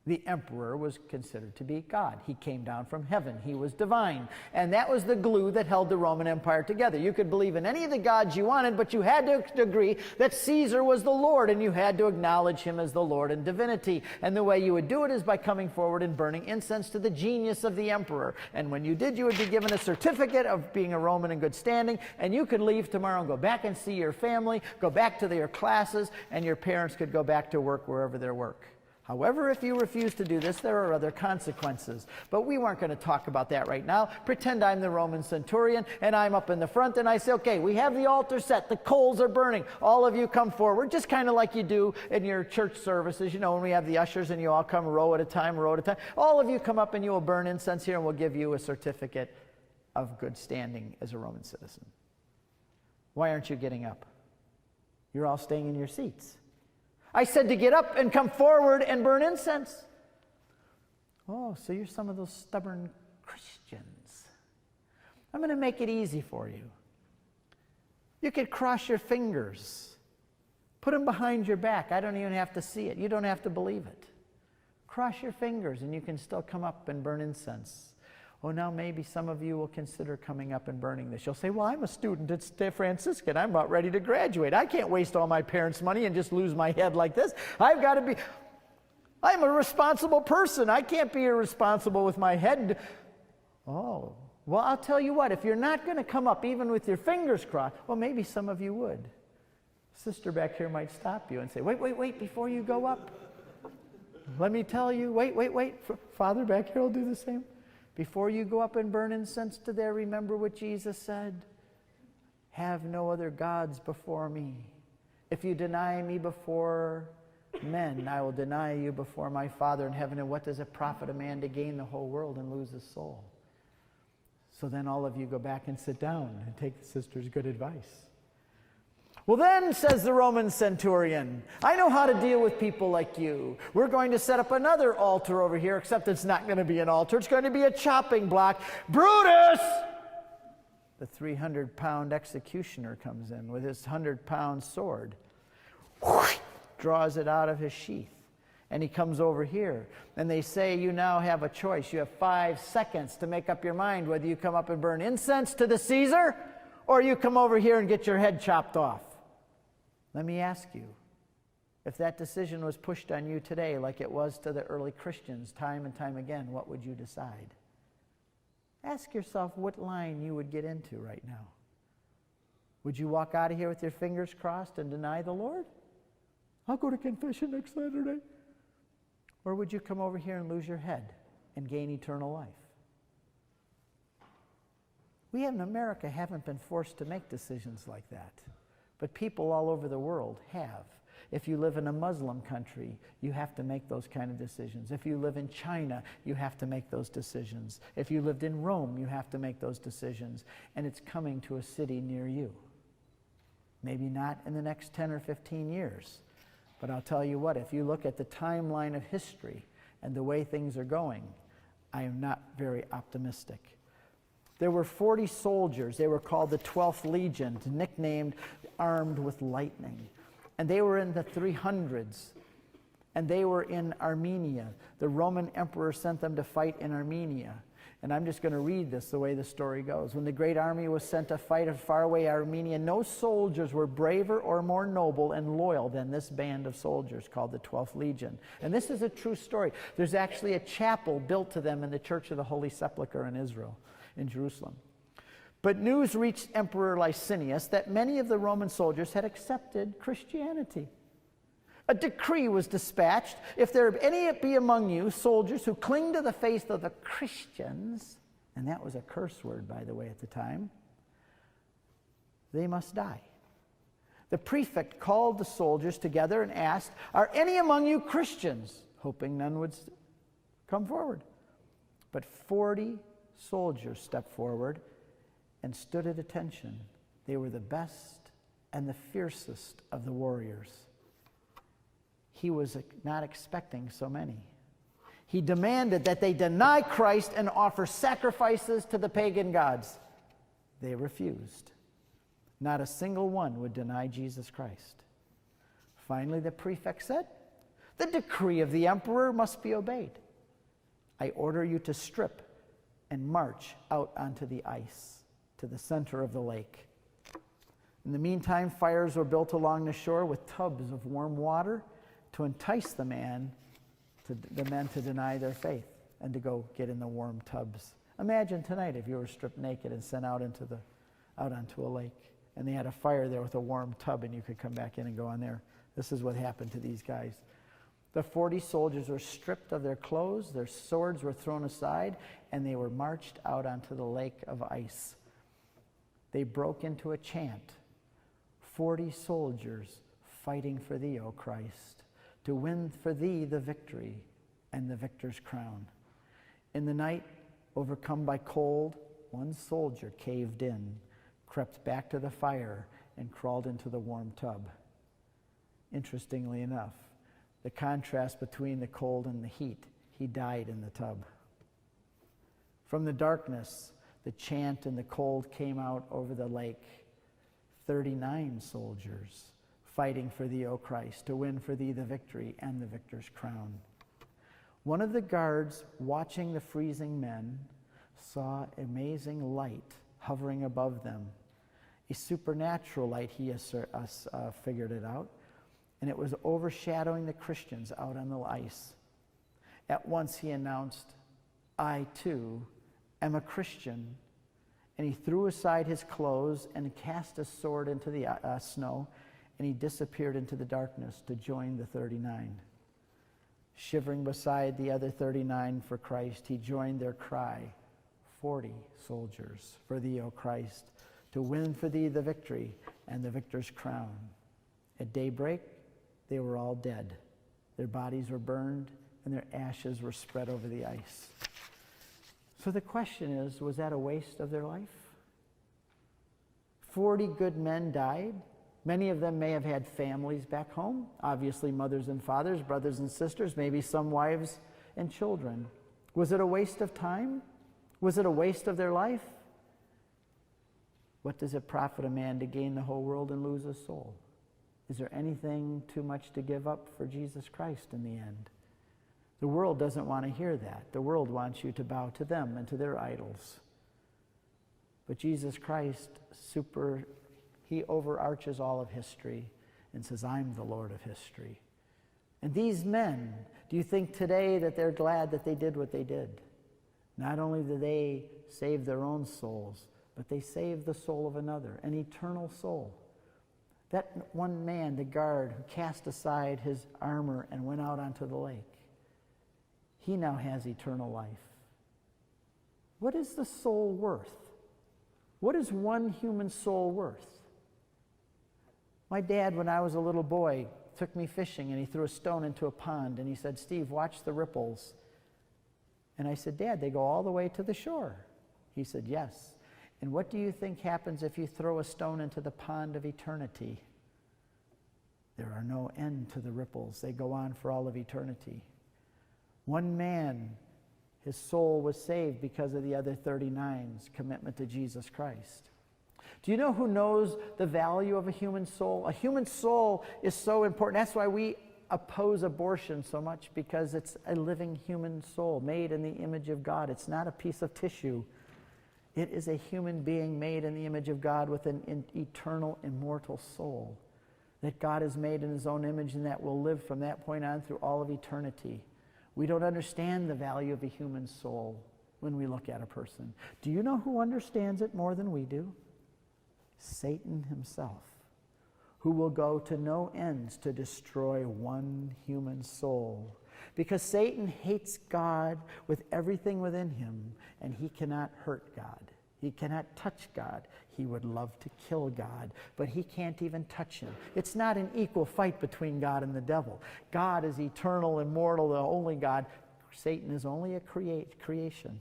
The emperor was considered to be God. He came down from heaven. He was divine. And that was the glue that held the Roman Empire together. You could believe in any of the gods you wanted, but you had to agree that Caesar was the Lord, and you had to acknowledge him as the Lord and divinity. And the way you would do it is by coming forward and burning incense to the genius of the emperor. And when you did, you would be given a certificate of being a Roman in good standing, and you could leave tomorrow and go back and see your family, go back to your classes, and your parents could go back to work wherever they work. However, if you refuse to do this, there are other consequences. But we weren't going to talk about that right now. Pretend I'm the Roman centurion, and I'm up in the front, and I say, okay, we have the altar set. The coals are burning. All of you come forward, just kind of like you do in your church services. You know, when we have the ushers, and you all come row at a time, row at a time. All of you come up, and you will burn incense here, and we'll give you a certificate of good standing as a Roman citizen. Why aren't you getting up? You're all staying in your seats. I said to get up and come forward and burn incense. Oh, so you're some of those stubborn Christians. I'm going to make it easy for you. You could cross your fingers. Put them behind your back. I don't even have to see it. You don't have to believe it. Cross your fingers and you can still come up and burn incense. Oh, now maybe some of you will consider coming up and burning this. You'll say, well, I'm a student at Fransiscan. I'm about ready to graduate. I can't waste all my parents' money and just lose my head like this. I'm a responsible person. I can't be irresponsible with my head. Oh, well, I'll tell you what. If you're not going to come up even with your fingers crossed, well, maybe some of you would. Sister back here might stop you and say, wait, before you go up. Let me tell you, wait. Father back here will do the same. Before you go up and burn incense to there, remember what Jesus said. Have no other gods before me. If you deny me before men, I will deny you before my Father in heaven. And what does it profit a man to gain the whole world and lose his soul? So then all of you go back and sit down and take the sister's good advice. Well then, says the Roman centurion, I know how to deal with people like you. We're going to set up another altar over here, except it's not going to be an altar. It's going to be a chopping block. Brutus! The 300-pound executioner comes in with his 100-pound sword, draws it out of his sheath, and he comes over here. And they say, you now have a choice. You have 5 seconds to make up your mind whether you come up and burn incense to the Caesar or you come over here and get your head chopped off. Let me ask you, if that decision was pushed on you today like it was to the early Christians time and time again, what would you decide? Ask yourself what line you would get into right now. Would you walk out of here with your fingers crossed and deny the Lord? I'll go to confession next Saturday. Or would you come over here and lose your head and gain eternal life? We in America haven't been forced to make decisions like that. But people all over the world have. If you live in a Muslim country, you have to make those kind of decisions. If you live in China, you have to make those decisions. If you lived in Rome, you have to make those decisions. And it's coming to a city near you. Maybe not in the next 10 or 15 years. But I'll tell you what, if you look at the timeline of history and the way things are going, I am not very optimistic. There were 40 soldiers. They were called the 12th Legion, nicknamed Armed with Lightning. And they were in the 300s. And they were in Armenia. The Roman emperor sent them to fight in Armenia. And I'm just going to read this the way the story goes. When the great army was sent to fight in faraway Armenia, no soldiers were braver or more noble and loyal than this band of soldiers called the 12th Legion. And this is a true story. There's actually a chapel built to them in the Church of the Holy Sepulchre in Israel, in Jerusalem. But news reached Emperor Licinius that many of the Roman soldiers had accepted Christianity. A decree was dispatched, if there be among you soldiers who cling to the faith of the Christians, and that was a curse word, by the way, at the time, they must die. The prefect called the soldiers together and asked, are any among you Christians? Hoping none would come forward. But 40 soldiers stepped forward and stood at attention. They were the best and the fiercest of the warriors. He was not expecting so many. He demanded that they deny Christ and offer sacrifices to the pagan gods. They refused. Not a single one would deny Jesus Christ. Finally, the prefect said, the decree of the emperor must be obeyed. I order you to strip and march out onto the ice to the center of the lake. In the meantime, fires were built along the shore with tubs of warm water to entice the men to deny their faith and to go get in the warm tubs. Imagine tonight if you were stripped naked and sent out onto a lake, and they had a fire there with a warm tub, and you could come back in and go on there. This is what happened to these guys. The 40 soldiers were stripped of their clothes, their swords were thrown aside, and they were marched out onto the lake of ice. They broke into a chant, 40 soldiers fighting for thee, O Christ, to win for thee the victory and the victor's crown. In the night, overcome by cold, one soldier caved in, crept back to the fire, and crawled into the warm tub. Interestingly enough, the contrast between the cold and the heat he died in the tub. From the darkness, the chant and the cold came out over the lake. 39 soldiers fighting for thee, O Christ, to win for thee the victory and the victor's crown. One of the guards watching the freezing men saw amazing light hovering above them. A supernatural light, he figured it out, and it was overshadowing the Christians out on the ice. At once he announced, I too am a Christian. And he threw aside his clothes and cast his sword into the snow, and he disappeared into the darkness to join the 39. Shivering beside the other 39 for Christ, he joined their cry, 40 soldiers for thee, O Christ, to win for thee the victory and the victor's crown. At daybreak, they were all dead. Their bodies were burned, and their ashes were spread over the ice. So the question is, was that a waste of their life? 40 good men died. Many of them may have had families back home, obviously mothers and fathers, brothers and sisters, maybe some wives and children. Was it a waste of time? Was it a waste of their life? What does it profit a man to gain the whole world and lose his soul? Is there anything too much to give up for Jesus Christ in the end? The world doesn't want to hear that. The world wants you to bow to them and to their idols. But Jesus Christ, he overarches all of history and says, I'm the Lord of history. And these men, do you think today that they're glad that they did what they did? Not only did they save their own souls, but they saved the soul of another, an eternal soul. That one man, the guard, who cast aside his armor and went out onto the lake, he now has eternal life. What is the soul worth? What is one human soul worth? My dad, when I was a little boy, took me fishing, and he threw a stone into a pond, and he said, Steve, watch the ripples. And I said, Dad, they go all the way to the shore. He said, yes. And what do you think happens if you throw a stone into the pond of eternity? There are no end to the ripples. They go on for all of eternity. One man, his soul was saved because of the other 39's commitment to Jesus Christ. Do you know who knows the value of a human soul? A human soul is so important. That's why we oppose abortion so much, because it's a living human soul made in the image of God. It's not a piece of tissue. It is a human being made in the image of God with an eternal, immortal soul that God has made in his own image, and that will live from that point on through all of eternity. We don't understand the value of a human soul when we look at a person. Do you know who understands it more than we do? Satan himself, who will go to no ends to destroy one human soul. Because Satan hates God with everything within him, and he cannot hurt God. He cannot touch God. He would love to kill God, but he can't even touch him. It's not an equal fight between God and the devil. God is eternal, immortal, the only God. Satan is only a creation.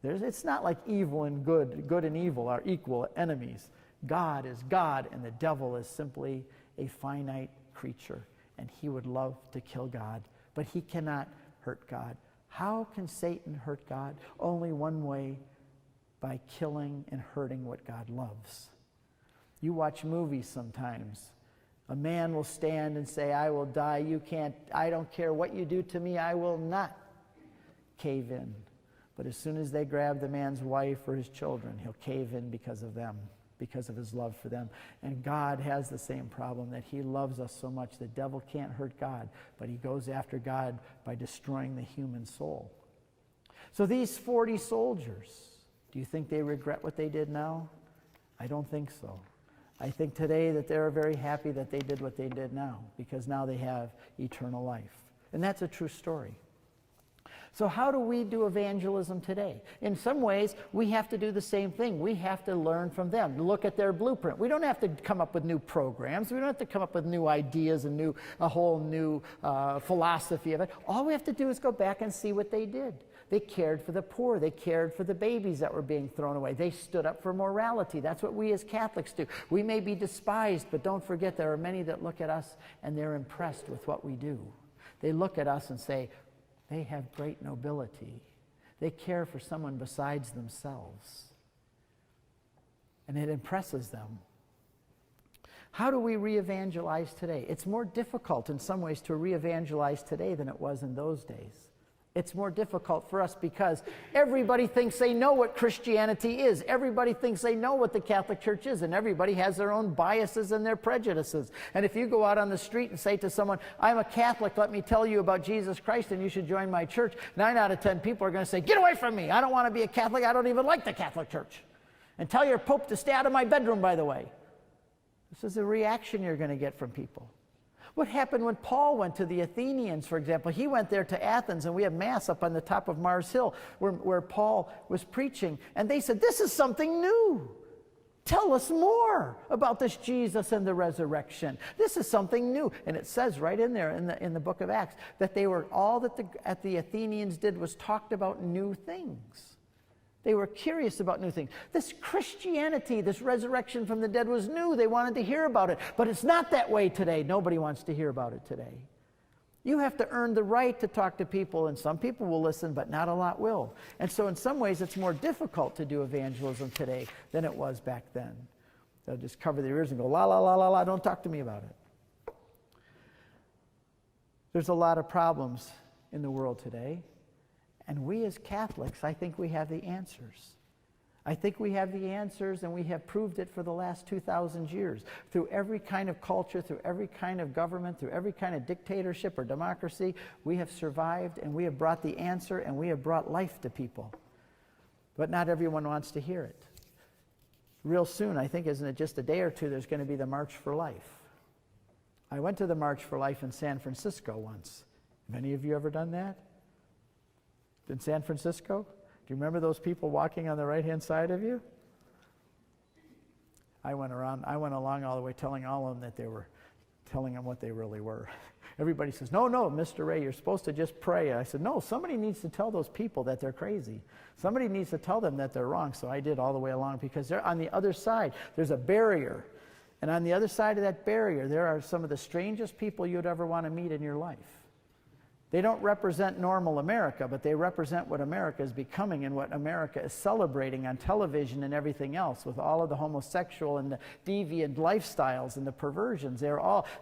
It's not like evil and good and evil are equal enemies. God is God, and the devil is simply a finite creature, and he would love to kill God, but he cannot hurt God. How can Satan hurt God? Only one way: by killing and hurting what God loves. You watch movies sometimes. A man will stand and say, I will die, I don't care what you do to me, I will not cave in. But as soon as they grab the man's wife or his children, he'll cave in because of them, because of his love for them. And God has the same problem, that he loves us so much. The devil can't hurt God, but he goes after God by destroying the human soul. So these 40 soldiers, do you think they regret what they did now? I don't think so. I think today that they're very happy that they did what they did now, because now they have eternal life. And that's a true story. So how do we do evangelism today? In some ways, we have to do the same thing. We have to learn from them, look at their blueprint. We don't have to come up with new programs. We don't have to come up with new ideas and a whole new philosophy of it. All we have to do is go back and see what they did. They cared for the poor. They cared for the babies that were being thrown away. They stood up for morality. That's what we as Catholics do. We may be despised, but don't forget there are many that look at us and they're impressed with what we do. They look at us and say, They have great nobility. They care for someone besides themselves. And it impresses them. How do we re-evangelize today? It's more difficult in some ways to re-evangelize today than it was in those days. It's more difficult for us because everybody thinks they know what Christianity is. Everybody thinks they know what the Catholic Church is, and everybody has their own biases and their prejudices. And if you go out on the street and say to someone, I'm a Catholic, let me tell you about Jesus Christ and you should join my church, 9 out of 10 people are going to say, get away from me. I don't want to be a Catholic. I don't even like the Catholic Church. And tell your Pope to stay out of my bedroom, by the way. This is the reaction you're going to get from people. What happened when Paul went to the Athenians, for example? He went there to Athens, and we have Mass up on the top of Mars Hill where Paul was preaching. And they said, this is something new. Tell us more about this Jesus and the resurrection. This is something new. And it says right in there in the book of Acts that they were all that the Athenians did was talked about new things. They were curious about new things. This Christianity, this resurrection from the dead was new. They wanted to hear about it. But it's not that way today. Nobody wants to hear about it today. You have to earn the right to talk to people, and some people will listen, but not a lot will. And so in some ways, it's more difficult to do evangelism today than it was back then. They'll just cover their ears and go, la, la, la, la, la, don't talk to me about it. There's a lot of problems in the world today. And we as Catholics, I think we have the answers. I think we have the answers, and we have proved it for the last 2,000 years. Through every kind of culture, through every kind of government, through every kind of dictatorship or democracy, we have survived, and we have brought the answer, and we have brought life to people. But not everyone wants to hear it. Real soon, I think, isn't it just a day or two, there's going to be the March for Life. I went to the March for Life in San Francisco once. Have any of you ever done that? In San Francisco? Do you remember those people walking on the right-hand side of you? I went along all the way telling all of them telling them what they really were. Everybody says, no, Mr. Ray, you're supposed to just pray. I said, no, somebody needs to tell those people that they're crazy. Somebody needs to tell them that they're wrong. So I did all the way along, because they're on the other side. There's a barrier. And on the other side of that barrier, there are some of the strangest people you'd ever want to meet in your life. They don't represent normal America, but they represent what America is becoming and what America is celebrating on television and everything else, with all of the homosexual and the deviant lifestyles and the perversions.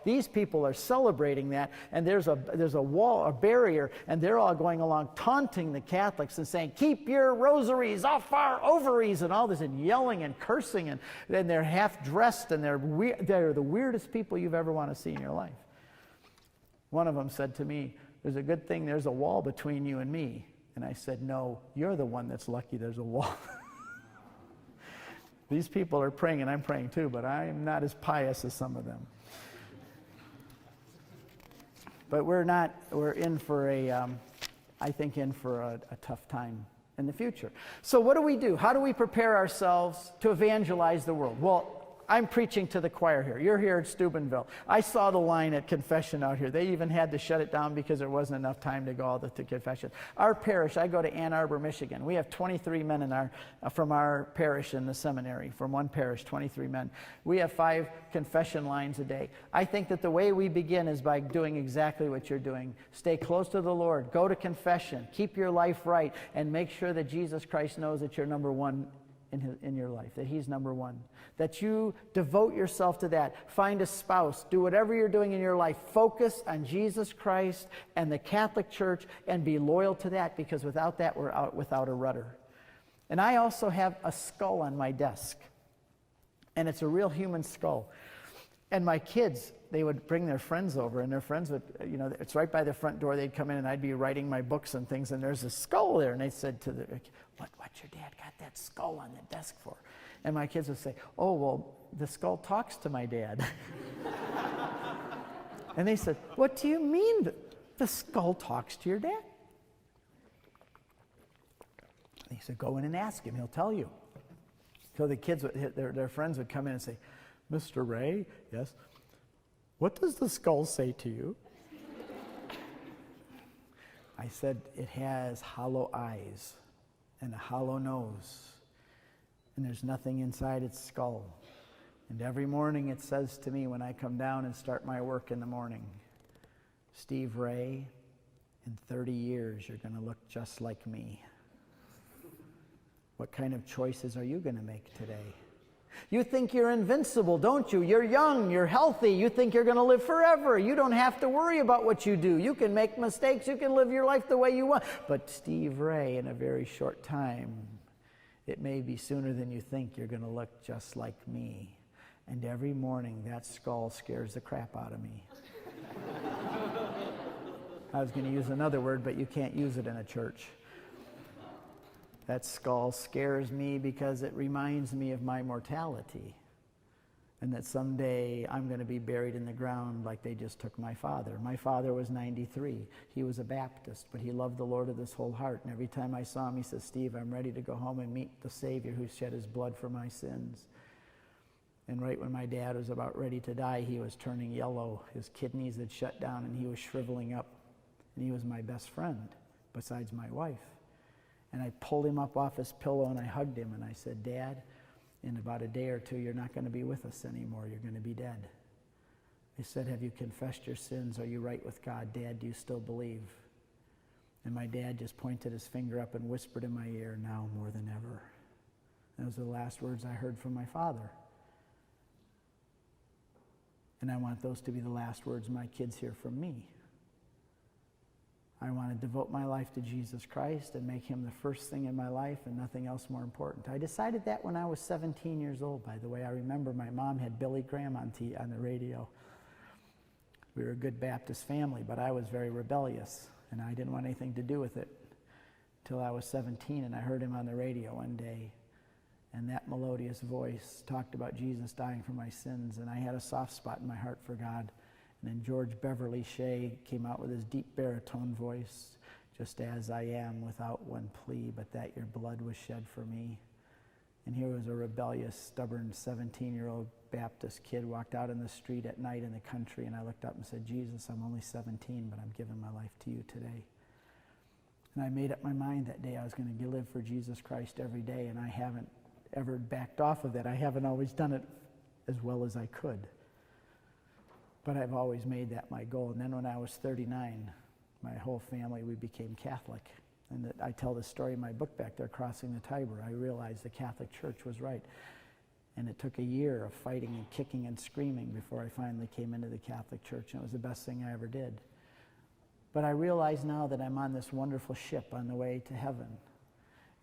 These people are celebrating that, and there's a wall, a barrier, and they're all going along taunting the Catholics and saying, keep your rosaries off our ovaries and all this, and yelling and cursing, and they're half dressed, and they're the weirdest people you've ever want to see in your life. One of them said to me, there's a good thing there's a wall between you and me. And I said, no, you're the one that's lucky there's a wall. These people are praying, and I'm praying too, but I'm not as pious as some of them. But we're in for a tough time in the future. So what do we do? How do we prepare ourselves to evangelize the world? Well, I'm preaching to the choir here. You're here at Stubenville. I saw the line at confession out here. They even had to shut it down because there wasn't enough time to go all to confession. Our parish, I go to Ann Arbor, Michigan. We have 23 men from our parish in the seminary. From one parish, 23 men. We have 5 confession lines a day. I think that the way we begin is by doing exactly what you're doing. Stay close to the Lord. Go to confession. Keep your life right. And make sure that Jesus Christ knows that you're number one in your life, that He's number one. That you devote yourself to that. Find a spouse. Do whatever you're doing in your life. Focus on Jesus Christ and the Catholic Church, and be loyal to that, because without that, we're out without a rudder. And I also have a skull on my desk. And it's a real human skull. And my kids, they would bring their friends over, and their friends would, it's right by the front door. They'd come in, and I'd be writing my books and things, and there's a skull there. And they said to what's your dad got that skull on the desk for? And my kids would say, oh, well, the skull talks to my dad. And they said, what do you mean the skull talks to your dad? And he said, go in and ask him. He'll tell you. So the kids, their friends would come in and say, Mr. Ray, yes, what does the skull say to you? I said, it has hollow eyes and a hollow nose, and there's nothing inside its skull. And every morning it says to me when I come down and start my work in the morning, Steve Ray, In 30 years, you're going to look just like me. What kind of choices are you going to make today? You think you're invincible, don't you? You're young, you're healthy, you think you're going to live forever. You don't have to worry about what you do. You can make mistakes, you can live your life the way you want. But Steve Ray, in a very short time, it may be sooner than you think, you're going to look just like me. And every morning, that skull scares the crap out of me. I was going to use another word, but you can't use it in a church. That skull scares me because it reminds me of my mortality, and that someday I'm going to be buried in the ground like they just took my father. My father was 93. He was a Baptist, but he loved the Lord with his whole heart. And every time I saw him, he said, Steve, I'm ready to go home and meet the Savior who shed his blood for my sins. And right when my dad was about ready to die, he was turning yellow. His kidneys had shut down, and he was shriveling up. And he was my best friend, besides my wife. And I pulled him up off his pillow, and I hugged him, and I said, Dad, in about a day or two, you're not going to be with us anymore. You're going to be dead. He said, have you confessed your sins? Are you right with God? Dad, do you still believe? And my dad just pointed his finger up and whispered in my ear, now more than ever. Those are the last words I heard from my father. And I want those to be the last words my kids hear from me. I want to devote my life to Jesus Christ and make him the first thing in my life and nothing else more important. I decided that when I was 17 years old, by the way. I remember my mom had Billy Graham on the radio. We were a good Baptist family, but I was very rebellious, and I didn't want anything to do with it until I was 17, and I heard him on the radio one day, and that melodious voice talked about Jesus dying for my sins, and I had a soft spot in my heart for God. And then George Beverly Shea came out with his deep baritone voice, just as I am, without one plea, but that your blood was shed for me. And here was a rebellious, stubborn 17-year-old Baptist kid walked out in the street at night in the country, and I looked up and said, Jesus, I'm only 17, but I'm giving my life to you today. And I made up my mind that day I was going to live for Jesus Christ every day, and I haven't ever backed off of that. I haven't always done it as well as I could. But I've always made that my goal. And then when I was 39, my whole family, we became Catholic. And I tell this story in my book back there, Crossing the Tiber. I realized the Catholic Church was right. And it took a year of fighting and kicking and screaming before I finally came into the Catholic Church. And it was the best thing I ever did. But I realize now that I'm on this wonderful ship on the way to heaven.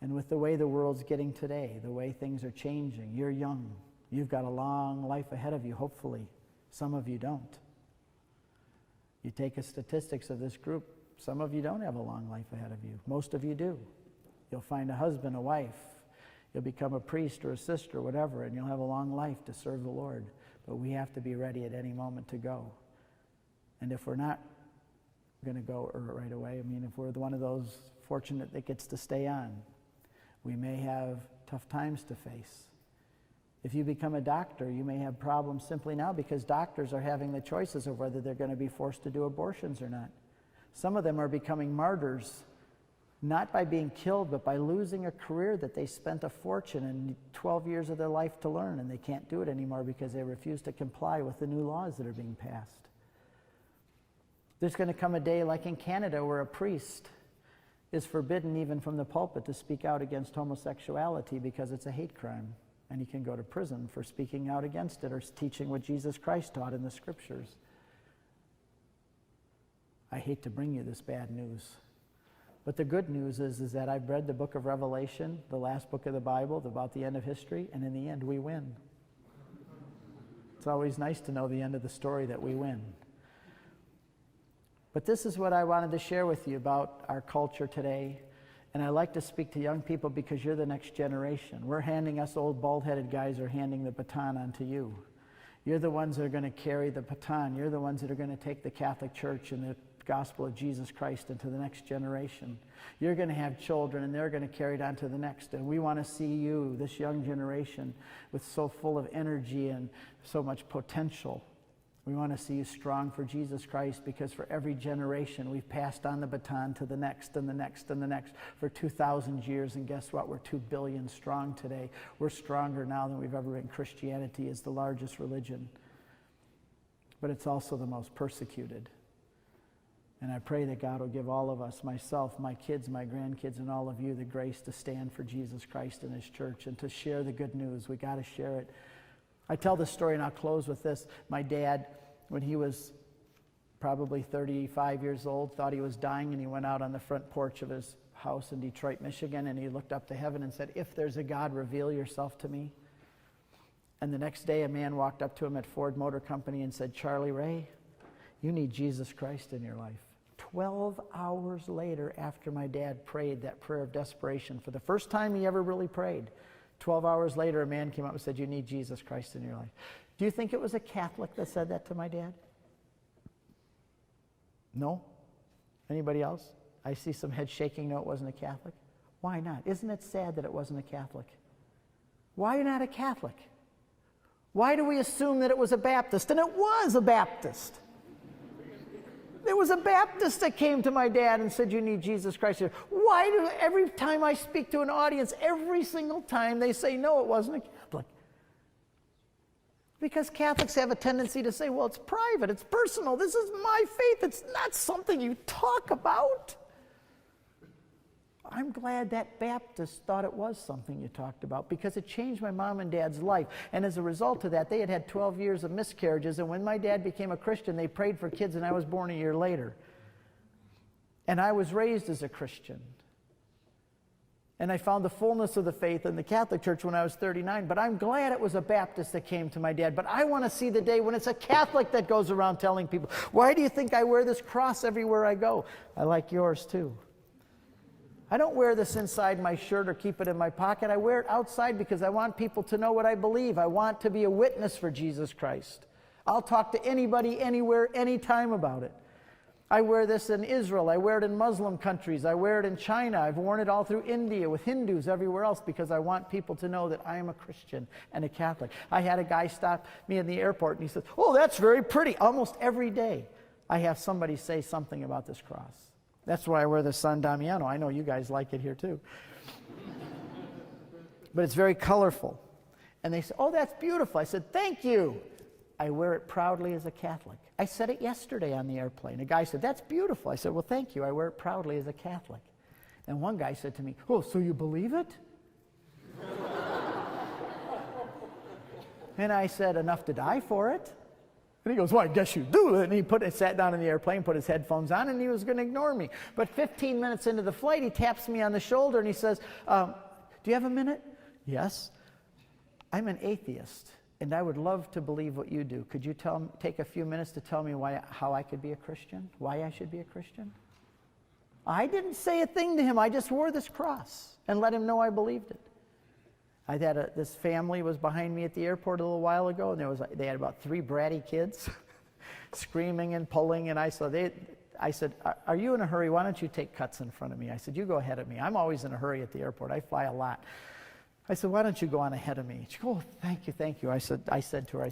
And with the way the world's getting today, the way things are changing, you're young. You've got a long life ahead of you, hopefully. Some of you don't. You take the statistics of this group, some of you don't have a long life ahead of you. Most of you do. You'll find a husband, a wife. You'll become a priest or a sister or whatever, and you'll have a long life to serve the Lord. But we have to be ready at any moment to go. And if we're not going to go right away, I mean, if we're one of those fortunate that gets to stay on, we may have tough times to face. If you become a doctor, you may have problems simply now because doctors are having the choices of whether they're going to be forced to do abortions or not. Some of them are becoming martyrs, not by being killed, but by losing a career that they spent a fortune and 12 years of their life to learn, and they can't do it anymore because they refuse to comply with the new laws that are being passed. There's going to come a day like in Canada where a priest is forbidden even from the pulpit to speak out against homosexuality because it's a hate crime. And he can go to prison for speaking out against it or teaching what Jesus Christ taught in the scriptures. I hate to bring you this bad news. But the good news is that I've read the book of Revelation, the last book of the Bible, about the end of history, and in the end we win. It's always nice to know the end of the story, that we win. But this is what I wanted to share with you about our culture today. And I like to speak to young people because you're the next generation. We're handing, us old bald-headed guys are handing the baton on to you. You're the ones that are going to carry the baton. You're the ones that are going to take the Catholic Church and the gospel of Jesus Christ into the next generation. You're going to have children, and they're going to carry it on to the next. And we want to see you, this young generation, with so full of energy and so much potential. We want to see you strong for Jesus Christ, because for every generation we've passed on the baton to the next and the next and the next for 2,000 years. And guess what? We're 2 billion strong today. We're stronger now than we've ever been. Christianity is the largest religion, but it's also the most persecuted. And I pray that God will give all of us, myself, my kids, my grandkids, and all of you, the grace to stand for Jesus Christ and his church and to share the good news. We got to share it. I tell this story, and I'll close with this. My dad, when he was probably 35 years old, thought he was dying, and he went out on the front porch of his house in Detroit, Michigan, and he looked up to heaven and said, "If there's a God, reveal yourself to me." And the next day, a man walked up to him at Ford Motor Company and said, "Charlie Ray, you need Jesus Christ in your life." 12 hours later, after my dad prayed that prayer of desperation, for the first time he ever really prayed, 12 hours later, a man came up and said, "You need Jesus Christ in your life." Do you think it was a Catholic that said that to my dad? No? Anybody else? I see some head shaking. No, it wasn't a Catholic. Why not? Isn't it sad that it wasn't a Catholic? Why not a Catholic? Why do we assume that it was a Baptist? And it was a Baptist. There was a Baptist that came to my dad and said, "You need Jesus Christ here." Why do every time I speak to an audience, every single time they say, "No, it wasn't a Catholic"? Because Catholics have a tendency to say, "Well, it's private, it's personal, this is my faith, it's not something you talk about." I'm glad that Baptist thought it was something you talked about, because it changed my mom and dad's life. And as a result of that, they had had 12 years of miscarriages, and when my dad became a Christian, they prayed for kids, and I was born a year later. And I was raised as a Christian. And I found the fullness of the faith in the Catholic Church when I was 39. But I'm glad it was a Baptist that came to my dad. But I want to see the day when it's a Catholic that goes around telling people, "Why do you think I wear this cross everywhere I go?" I like yours too. I don't wear this inside my shirt or keep it in my pocket. I wear it outside because I want people to know what I believe. I want to be a witness for Jesus Christ. I'll talk to anybody, anywhere, anytime about it. I wear this in Israel. I wear it in Muslim countries. I wear it in China. I've worn it all through India with Hindus everywhere else because I want people to know that I am a Christian and a Catholic. I had a guy stop me in the airport and he said, "Oh, that's very pretty." Almost every day I have somebody say something about this cross. That's why I wear the San Damiano. I know you guys like it here too. But it's very colorful. And they said, "Oh, that's beautiful." I said, "Thank you." I wear it proudly as a Catholic. I said it yesterday on the airplane. A guy said, "That's beautiful." I said, "Well, thank you. I wear it proudly as a Catholic." And one guy said to me, "Oh, so you believe it?" And I said, "Enough to die for it." And he goes, "Well, I guess you do." And he sat down in the airplane, put his headphones on, and he was going to ignore me. But 15 minutes into the flight, he taps me on the shoulder and he says, "Do you have a minute?" "Yes." "I'm an atheist, and I would love to believe what you do. Could you take a few minutes to tell me how I could be a Christian? Why I should be a Christian?" I didn't say a thing to him. I just wore this cross and let him know I believed it. I had this family was behind me at the airport a little while ago, and they had about 3 bratty kids screaming and pulling, and I said, "Are you in a hurry? Why don't you take cuts in front of me?" I said, "You go ahead of me. I'm always in a hurry at the airport. I fly a lot." I said, "Why don't you go on ahead of me?" She goes, "Oh, thank you, thank you." I said to her,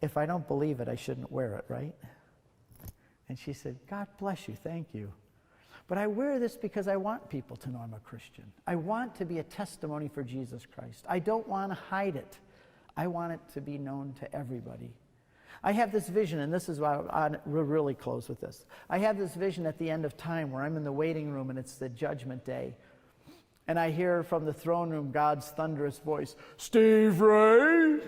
"If I don't believe it, I shouldn't wear it, right?" And she said, "God bless you, thank you. But I wear this because I want people to know I'm a Christian. I want to be a testimony for Jesus Christ. I don't want to hide it. I want it to be known to everybody." I have this vision, and this is why we'll really close with this. I have this vision at the end of time where I'm in the waiting room and it's the judgment day. And I hear from the throne room God's thunderous voice, "Steve Ray."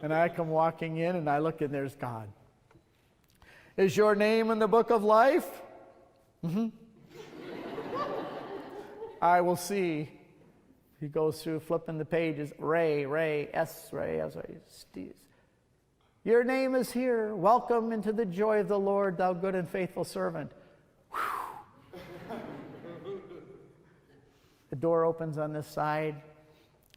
And I come walking in and I look and there's God. "Is your name in the book of life?" "Mm-hmm." "I will see." He goes through flipping the pages. Ray, S, Steve. "Your name is here. Welcome into the joy of the Lord, thou good and faithful servant." The door opens on this side,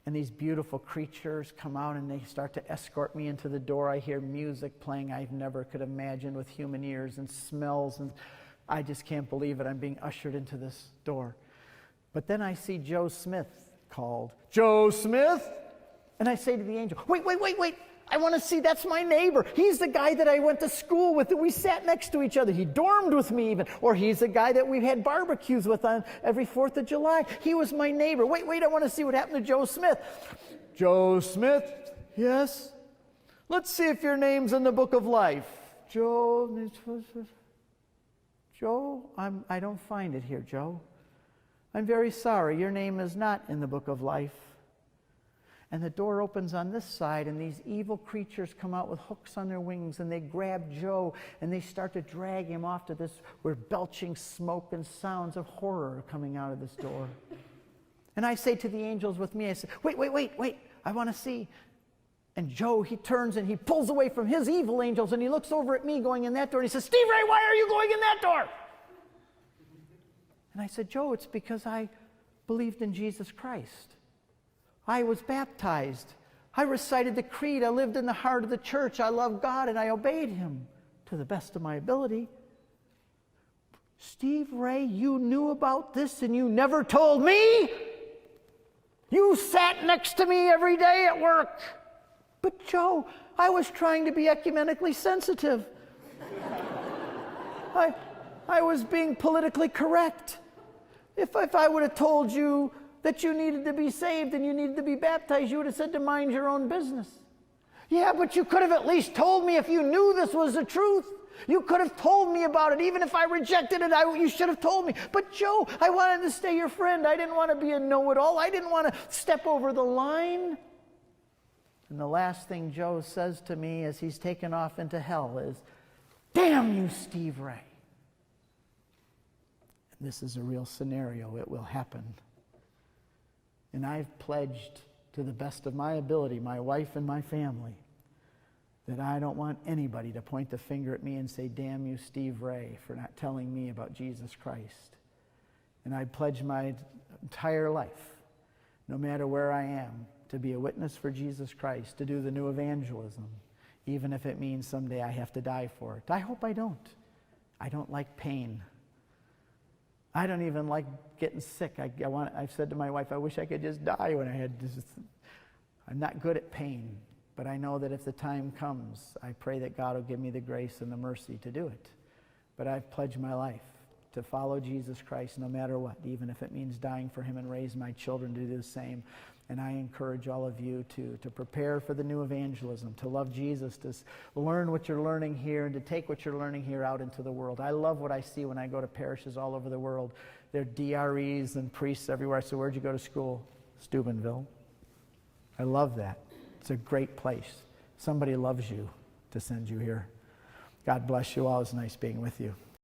and these beautiful creatures come out and they start to escort me into the door. I hear music playing I never could imagine with human ears, and smells, and I just can't believe it. I'm being ushered into this door. But then I see Joe Smith called. "Joe Smith?" And I say to the angel, wait. I want to see, that's my neighbor. He's the guy that I went to school with, that we sat next to each other. He dormed with me even. Or he's the guy that we've had barbecues with on every 4th of July. He was my neighbor. Wait, I want to see what happened to Joe Smith. "Joe Smith?" "Yes." "Let's see if your name's in the book of life." Joe, I don't find it here, Joe. I'm very sorry. Your name is not in the book of life. And the door opens on this side, and these evil creatures come out with hooks on their wings, and they grab Joe, and they start to drag him off to this, where belching smoke and sounds of horror are coming out of this door. And I say to the angels with me, I say, wait, I want to see. And Joe, he turns and he pulls away from his evil angels, and he looks over at me going in that door, and he says, Steve Ray, why are you going in that door? And I said, Joe, it's because I believed in Jesus Christ. I was baptized. I recited the creed. I lived in the heart of the church. I loved God, and I obeyed him to the best of my ability. Steve Ray, you knew about this and you never told me? You sat next to me every day at work. But Joe, I was trying to be ecumenically sensitive. I was being politically correct. If I would have told you that you needed to be saved and you needed to be baptized, you would have said to mind your own business. Yeah, but you could have at least told me if you knew this was the truth. You could have told me about it. Even if I rejected it, you should have told me. But Joe, I wanted to stay your friend. I didn't want to be a know-it-all. I didn't want to step over the line. And the last thing Joe says to me as he's taken off into hell is, damn you, Steve Ray. And this is a real scenario. It will happen. And I've pledged to the best of my ability, my wife and my family, that I don't want anybody to point the finger at me and say, damn you, Steve Ray, for not telling me about Jesus Christ. And I pledge my entire life, no matter where I am, to be a witness for Jesus Christ, to do the new evangelism, even if it means someday I have to die for it. I hope I don't. I don't like pain. I don't even like getting sick. I've said to my wife, I wish I could just die when I had this. I'm not good at pain, but I know that if the time comes, I pray that God will give me the grace and the mercy to do it. But I've pledged my life to follow Jesus Christ no matter what, even if it means dying for him and raise my children to do the same. And I encourage all of you to prepare for the new evangelism, to love Jesus, to learn what you're learning here, and to take what you're learning here out into the world. I love what I see when I go to parishes all over the world. There are DREs and priests everywhere. So where'd you go to school? Stubenville. I love that. It's a great place. Somebody loves you to send you here. God bless you all. It's nice being with you.